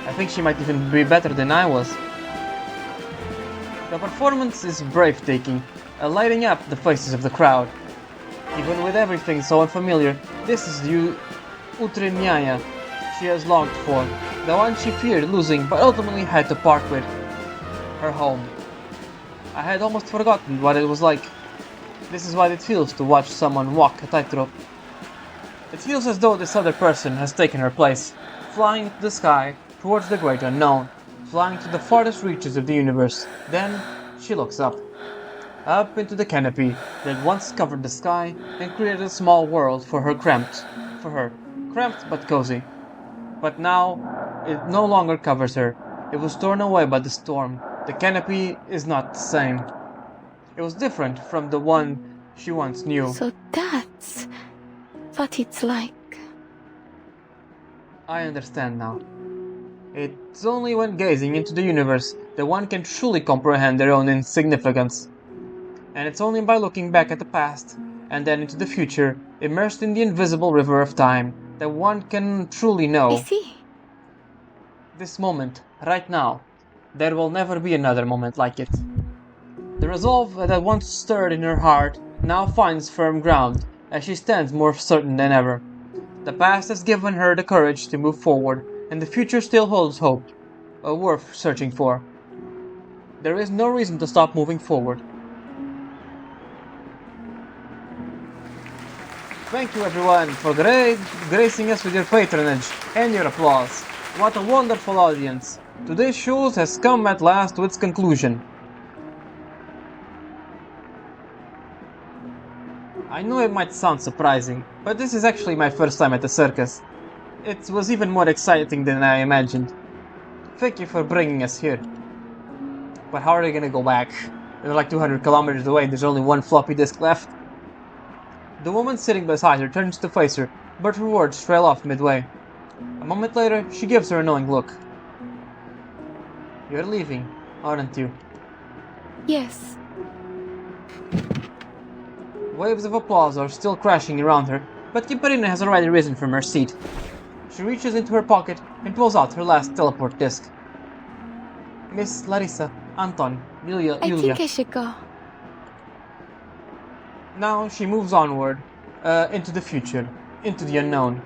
I think she might even be better than I was. The performance is breathtaking, lighting up the faces of the crowd. Even with everything so unfamiliar, this is the Utrenaya she has longed for, the one she feared losing but ultimately had to part with. Her home. I had almost forgotten what it was like. This is what it feels to watch someone walk a tightrope. It feels as though this other person has taken her place, flying into the sky towards the great unknown, flying to the farthest reaches of the universe. Then she looks up into the canopy that once covered the sky and created a small world for her cramped but cozy. But now it no longer covers her. It was torn away by the storm. The canopy is not the same. It was different from the one she once knew. So that's what it's like. I understand now. It's only when gazing into the universe that one can truly comprehend their own insignificance. And it's only by looking back at the past and then into the future, immersed in the invisible river of time, that one can truly know. I see. This moment, right now, there will never be another moment like it. The resolve that once stirred in her heart now finds firm ground as she stands more certain than ever. The past has given her the courage to move forward, and the future still holds hope, worth searching for. There is no reason to stop moving forward. Thank you everyone for gracing us with your patronage and your applause. What a wonderful audience. Today's show has come at last to its conclusion. I know it might sound surprising, but this is actually my first time at the circus. It was even more exciting than I imagined. Thank you for bringing us here. But how are they gonna go back? They're like 200 kilometers away, there's only one floppy disk left. The woman sitting beside her turns to face her, but her words trail off midway. A moment later, she gives her a knowing look. You're leaving, aren't you? Yes. Waves of applause are still crashing around her, but Kiperina has already risen from her seat. She reaches into her pocket and pulls out her last teleport disc. Miss Larissa, Anton, Julia. I think I should go. Now she moves onward, into the future, into the unknown.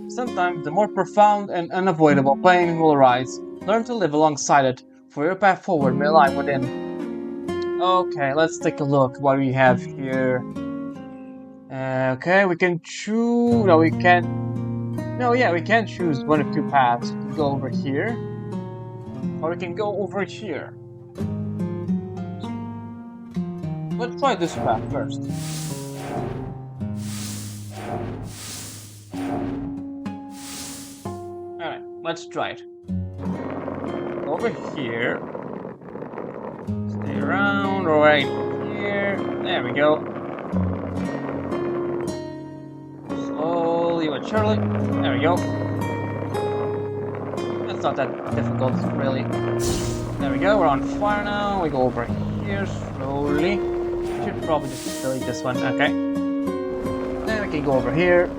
Sometimes the more profound and unavoidable pain will arise. Learn to live alongside it, for your path forward may lie within. Okay, let's take a look what we have here. Okay, we can choose... No, we can't... No, yeah, we can choose one of two paths. We can go over here, or we can go over here. Let's try this path first. let's try it. Over here. Stay around, right here. There we go. Slowly but surely. There we go. It's not that difficult, really. There we go, we're on fire now. We go over here slowly. Should probably just delete this one, okay. Then we can go over here.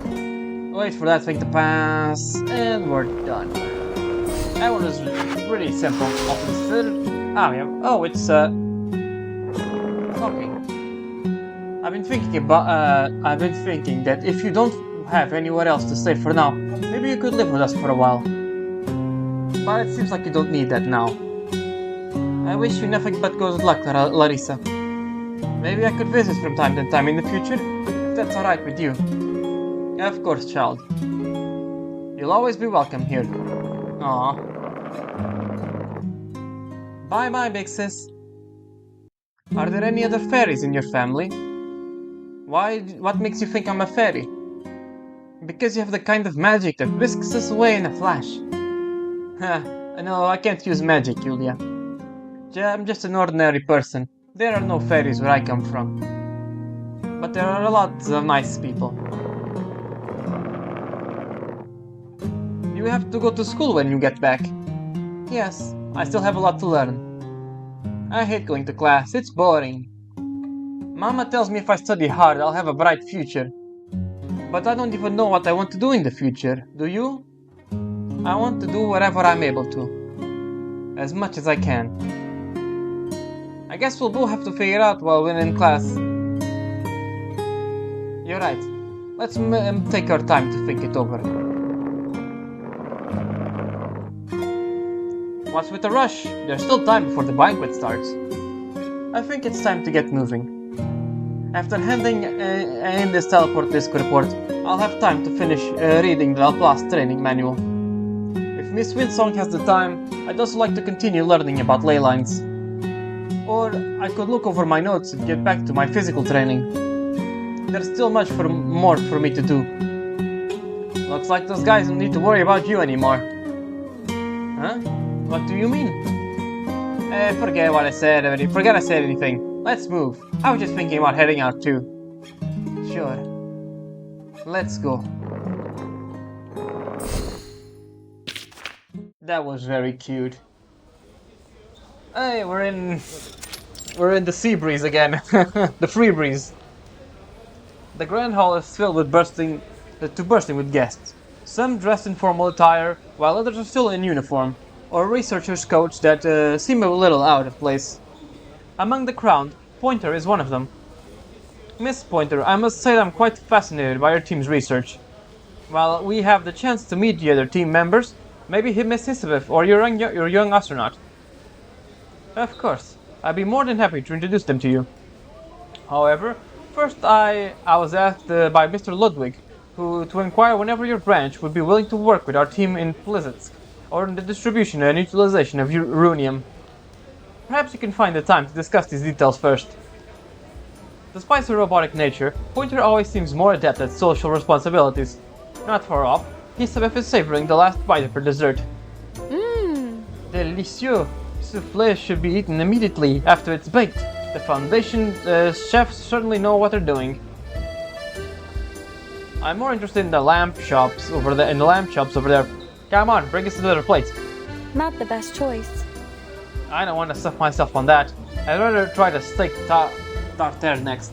Wait for that thing to pass, and we're done. That one was pretty simple. It's talking. I've been thinking that if you don't have anywhere else to stay for now, maybe you could live with us for a while. But it seems like you don't need that now. I wish you nothing but good luck, Larissa. Maybe I could visit from time to time in the future, if that's alright with you. Of course, child. You'll always be welcome here. Aww. Bye-bye, big sis. Are there any other fairies in your family? What makes you think I'm a fairy? Because you have the kind of magic that whisks us away in a flash. No, I can't use magic, Julia. I'm just an ordinary person. There are no fairies where I come from. But there are a lot of nice people. You have to go to school when you get back. Yes, I still have a lot to learn. I hate going to class, it's boring. Mama tells me if I study hard, I'll have a bright future. But I don't even know what I want to do in the future, do you? I want to do whatever I'm able to. As much as I can. I guess we'll both have to figure out while we're in class. You're right. Let's take our time to think it over. What's with the rush? There's still time before the banquet starts. I think it's time to get moving. After handing in this teleport disk report, I'll have time to finish reading the Laplace training manual. If Miss Winsong has the time, I'd also like to continue learning about ley lines. Or I could look over my notes and get back to my physical training. There's still much more for me to do. Looks like those guys don't need to worry about you anymore. Huh? What do you mean? Forget I said anything. Let's move. I was just thinking about heading out too. Sure. Let's go. That was very cute. Hey, we're in the sea breeze again. The free breeze. The grand hall is filled with bursting with guests. Some dressed in formal attire, while others are still in uniform, or researchers' coats that seem a little out of place. Among the crowd, Pointer is one of them. Miss Pointer, I must say that I'm quite fascinated by your team's research. While we have the chance to meet the other team members, maybe Miss Elizabeth or your young astronaut. Of course, I'd be more than happy to introduce them to you. However, first I was asked by Mr. Ludwig to inquire whenever your branch would be willing to work with our team in Plizitsk, or in the distribution and utilization of uranium. Perhaps you can find the time to discuss these details first. Despite her robotic nature, Pointer always seems more adept at social responsibilities. Not far off, Elizabeth is savoring the last bite of her dessert. Mmm. Delicieux! Soufflé should be eaten immediately after it's baked. The Foundation chefs certainly know what they're doing. I'm more interested in the lamp shops over there. Come on, bring us another plate. Not the best choice. I don't want to stuff myself on that. I'd rather try the steak tartare next.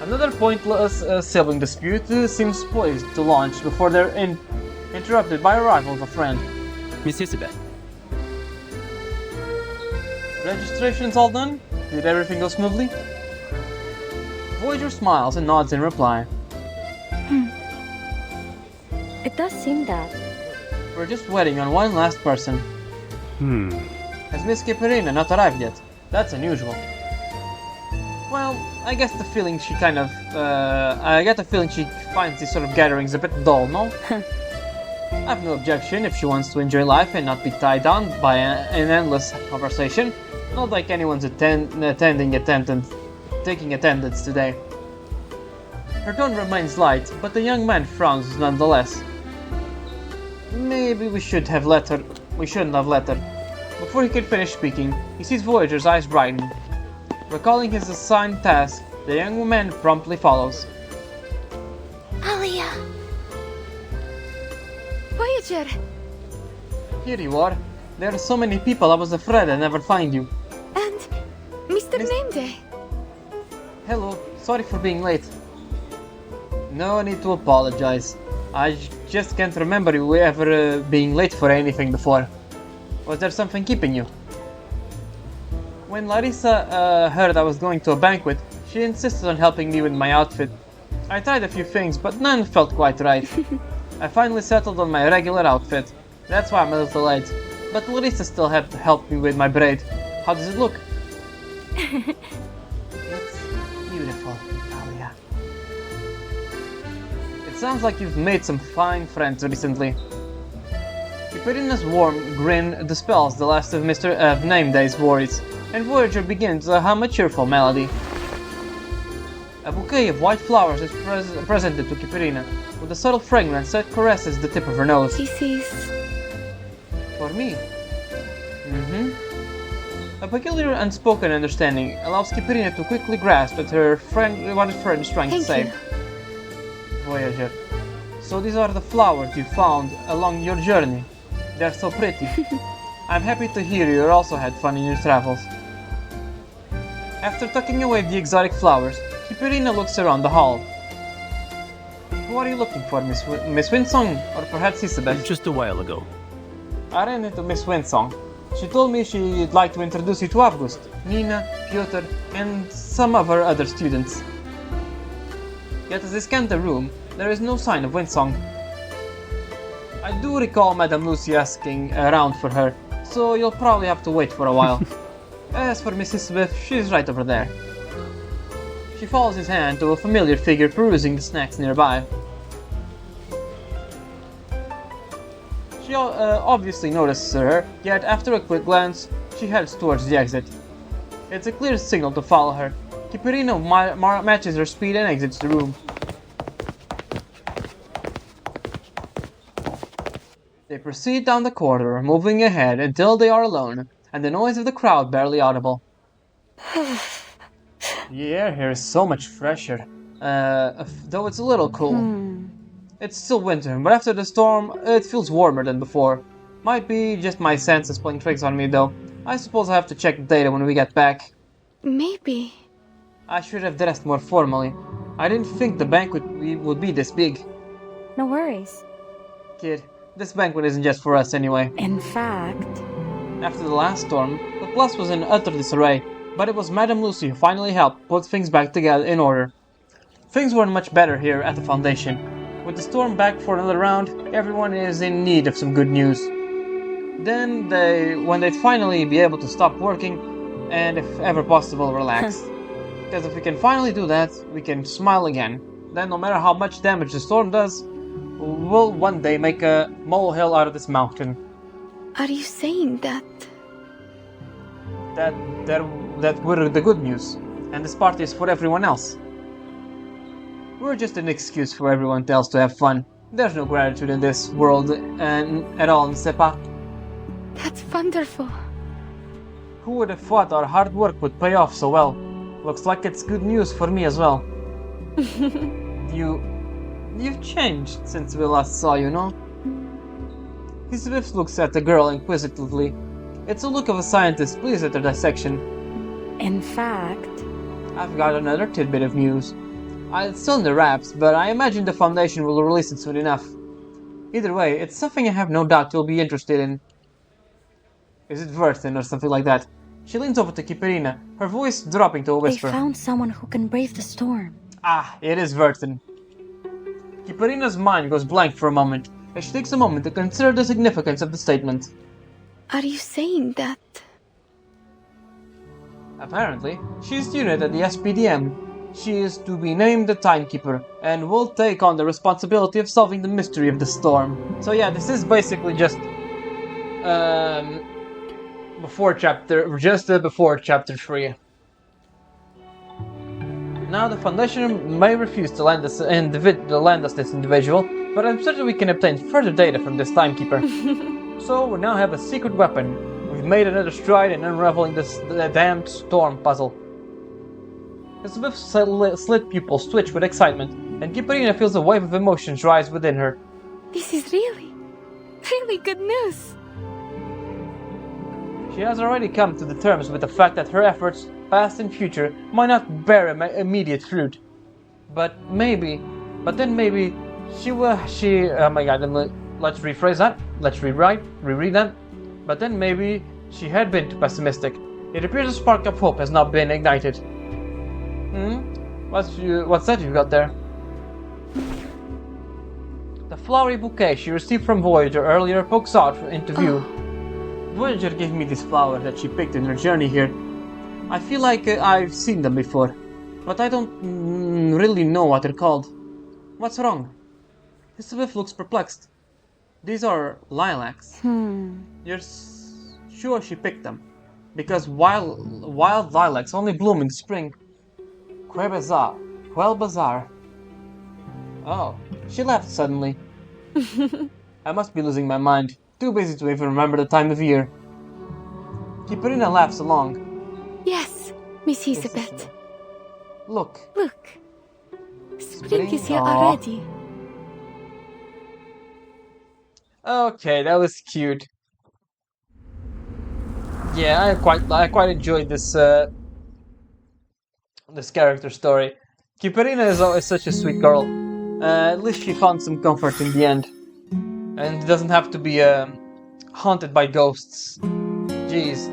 Another pointless sibling dispute seems poised to launch before they're interrupted by arrival of a friend. Miss Elizabeth. Registration's all done? Did everything go smoothly? Voyager smiles and nods in reply. It does seem that. We're just waiting on one last person. Has Miss Kiperina not arrived yet? That's unusual. Well, I get the feeling she finds these sort of gatherings a bit dull, no? I've no objection if she wants to enjoy life and not be tied down by an endless conversation. Not like anyone's taking attendance today. Her tone remains light, but the young man frowns nonetheless. maybe we shouldn't have let her. Before he could finish speaking, he sees Voyager's eyes brighten. Recalling his assigned task, the young man promptly follows. Alia! Voyager! Here you are. There are so many people I was afraid I'd never find you. And Mr. Miss- Nameday! Hello, sorry for being late. No need to apologize. I just can't remember you ever being late for anything before. Was there something keeping you? When Larissa heard I was going to a banquet, she insisted on helping me with my outfit. I tried a few things, but none felt quite right. I finally settled on my regular outfit. That's why I'm a little late. But Larissa still had to help me with my braid. How does it look? It's beautiful, Alia. It sounds like you've made some fine friends recently. Kiperina's warm grin dispels the last of Mr. Nameday's worries, and Voyager begins to hum a cheerful melody. A bouquet of white flowers is presented to Kiperina, with a subtle fragrance that caresses the tip of her nose. This is... For me? A peculiar unspoken understanding allows Kiperina to quickly grasp at what her friend is trying to say. Thank you. Voyager. So these are the flowers you found along your journey. They're so pretty. I'm happy to hear you also had fun in your travels. After tucking away the exotic flowers, Kiperina looks around the hall. Who are you looking for, Miss Winsong, or perhaps Isabeth? Just a while ago. I ran into Miss Winsong. She told me she'd like to introduce you to August, Nina, Piotr, and some of her other students. Yet as I scanned the room, there is no sign of Winsong. I do recall Madame Lucy asking around for her, so you'll probably have to wait for a while. As for Mrs. Swift, she's right over there. She follows his hand to a familiar figure perusing the snacks nearby. She obviously notices her, yet after a quick glance, she heads towards the exit. It's a clear signal to follow her. Kiperina matches her speed and exits the room. They proceed down the corridor, moving ahead until they are alone, and the noise of the crowd barely audible. The air here is so much fresher, though it's a little cool. It's still winter, but after the storm, it feels warmer than before. Might be just my senses playing tricks on me, though. I suppose I have to check the data when we get back. Maybe. I should have dressed more formally. I didn't think the banquet would be this big. No worries. Kid, this banquet isn't just for us anyway. In fact... After the last storm, the Plus was in utter disarray, but it was Madame Lucy who finally helped put things back together in order. Things weren't much better here at the Foundation. With the storm back for another round, everyone is in need of some good news. Then when they'd finally be able to stop working, and if ever possible, relax. Because if we can finally do that, we can smile again. Then no matter how much damage the storm does, we'll one day make a molehill out of this mountain. Are you saying that? That we're the good news, and this party is for everyone else. We're just an excuse for everyone else to have fun. There's no gratitude in this world at all, Nsepa. That's wonderful. Who would have thought our hard work would pay off so well? Looks like it's good news for me as well. You've changed since we last saw you, no? His Swift looks at the girl inquisitively. It's a look of a scientist pleased at her dissection. In fact... I've got another tidbit of news. It's still in the wraps, but I imagine the Foundation will release it soon enough. Either way, it's something I have no doubt you'll be interested in. Is it Vertin or something like that? She leans over to Kiperina, her voice dropping to a whisper. They found someone who can brave the storm. Ah, it is Vertin. Kiperina's mind goes blank for a moment, as she takes a moment to consider the significance of the statement. Are you saying that? Apparently, she is a student at the SPDM. She is to be named the Timekeeper, and will take on the responsibility of solving the mystery of the storm. So yeah, this is basically just before chapter 3. Now the Foundation may refuse to lend us this individual, but I'm certain we can obtain further data from this timekeeper. So we now have a secret weapon. We've made another stride in unraveling the damned storm puzzle. Elizabeth's slit pupils twitch with excitement, and Kiperina feels a wave of emotions rise within her. This is really good news. She has already come to the terms with the fact that her efforts, past and future, might not bear immediate fruit. But then maybe oh my god, let's rephrase that, let's reread that. But then maybe she had been too pessimistic. It appears a spark of hope has not been ignited. What's that you got there? The flowery bouquet she received from Voyager earlier pokes out into view. Voyager gave me this flower that she picked in her journey here. I feel like I've seen them before, but I don't really know what they're called. What's wrong? Elizabeth looks perplexed. These are lilacs. You're sure she picked them? Because wild lilacs only bloom in spring. Quel bizarre. Oh, she laughed suddenly. I must be losing my mind. Too busy to even remember the time of year. Kiperina laughs along. Yes, Miss Elizabeth. Look. Spring is here already. Okay, that was cute. Yeah, I quite enjoyed this this character story. Kiperina is always such a sweet girl. At least she found some comfort in the end, and doesn't have to be haunted by ghosts. Jeez.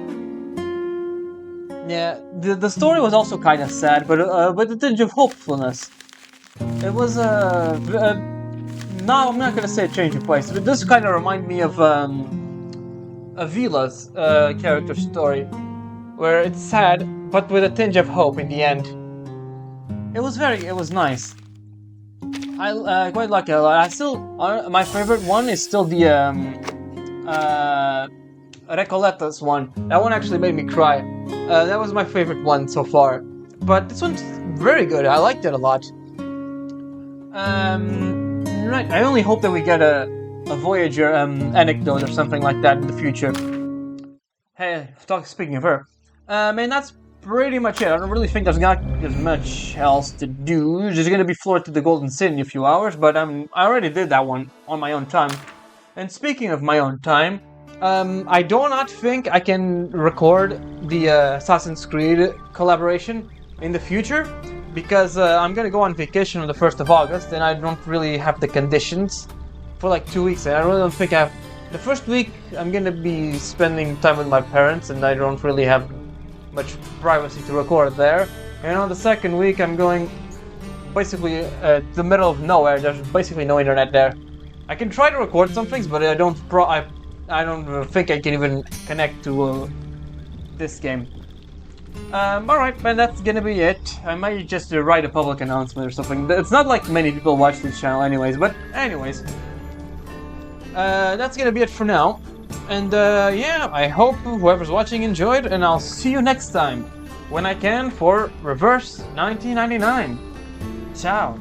Yeah, the story was also kind of sad, but with a tinge of hopefulness. It was now I'm not gonna say a change of place, but this kind of remind me of Avila's character story, where it's sad but with a tinge of hope in the end. It was nice. I quite like it a lot. My favorite one is still the Recoletas one. That one actually made me cry. That was my favorite one so far. But this one's very good. I liked it a lot. Right. I only hope that we get a Voyager anecdote or something like that in the future. Hey, speaking of her, and that's pretty much it. I don't really think there's not as much else to do. There's gonna be Floor to the Golden City in a few hours, but I already did that one on my own time. And speaking of my own time, I do not think I can record the Assassin's Creed collaboration in the future, because I'm gonna go on vacation on the 1st of August, and I don't really have the conditions for like 2 weeks, and I really don't think I have. The first week I'm gonna be spending time with my parents, and I don't really have much privacy to record there. And on the second week I'm going basically to the middle of nowhere. There's basically no internet there. I can try to record some things, but I don't think I can even connect to this game. Alright, but that's gonna be it. I might just write a public announcement or something. It's not like many people watch this channel anyways, but anyways. That's gonna be it for now. And yeah, I hope whoever's watching enjoyed, and I'll see you next time, when I can, for Reverse 1999. Ciao.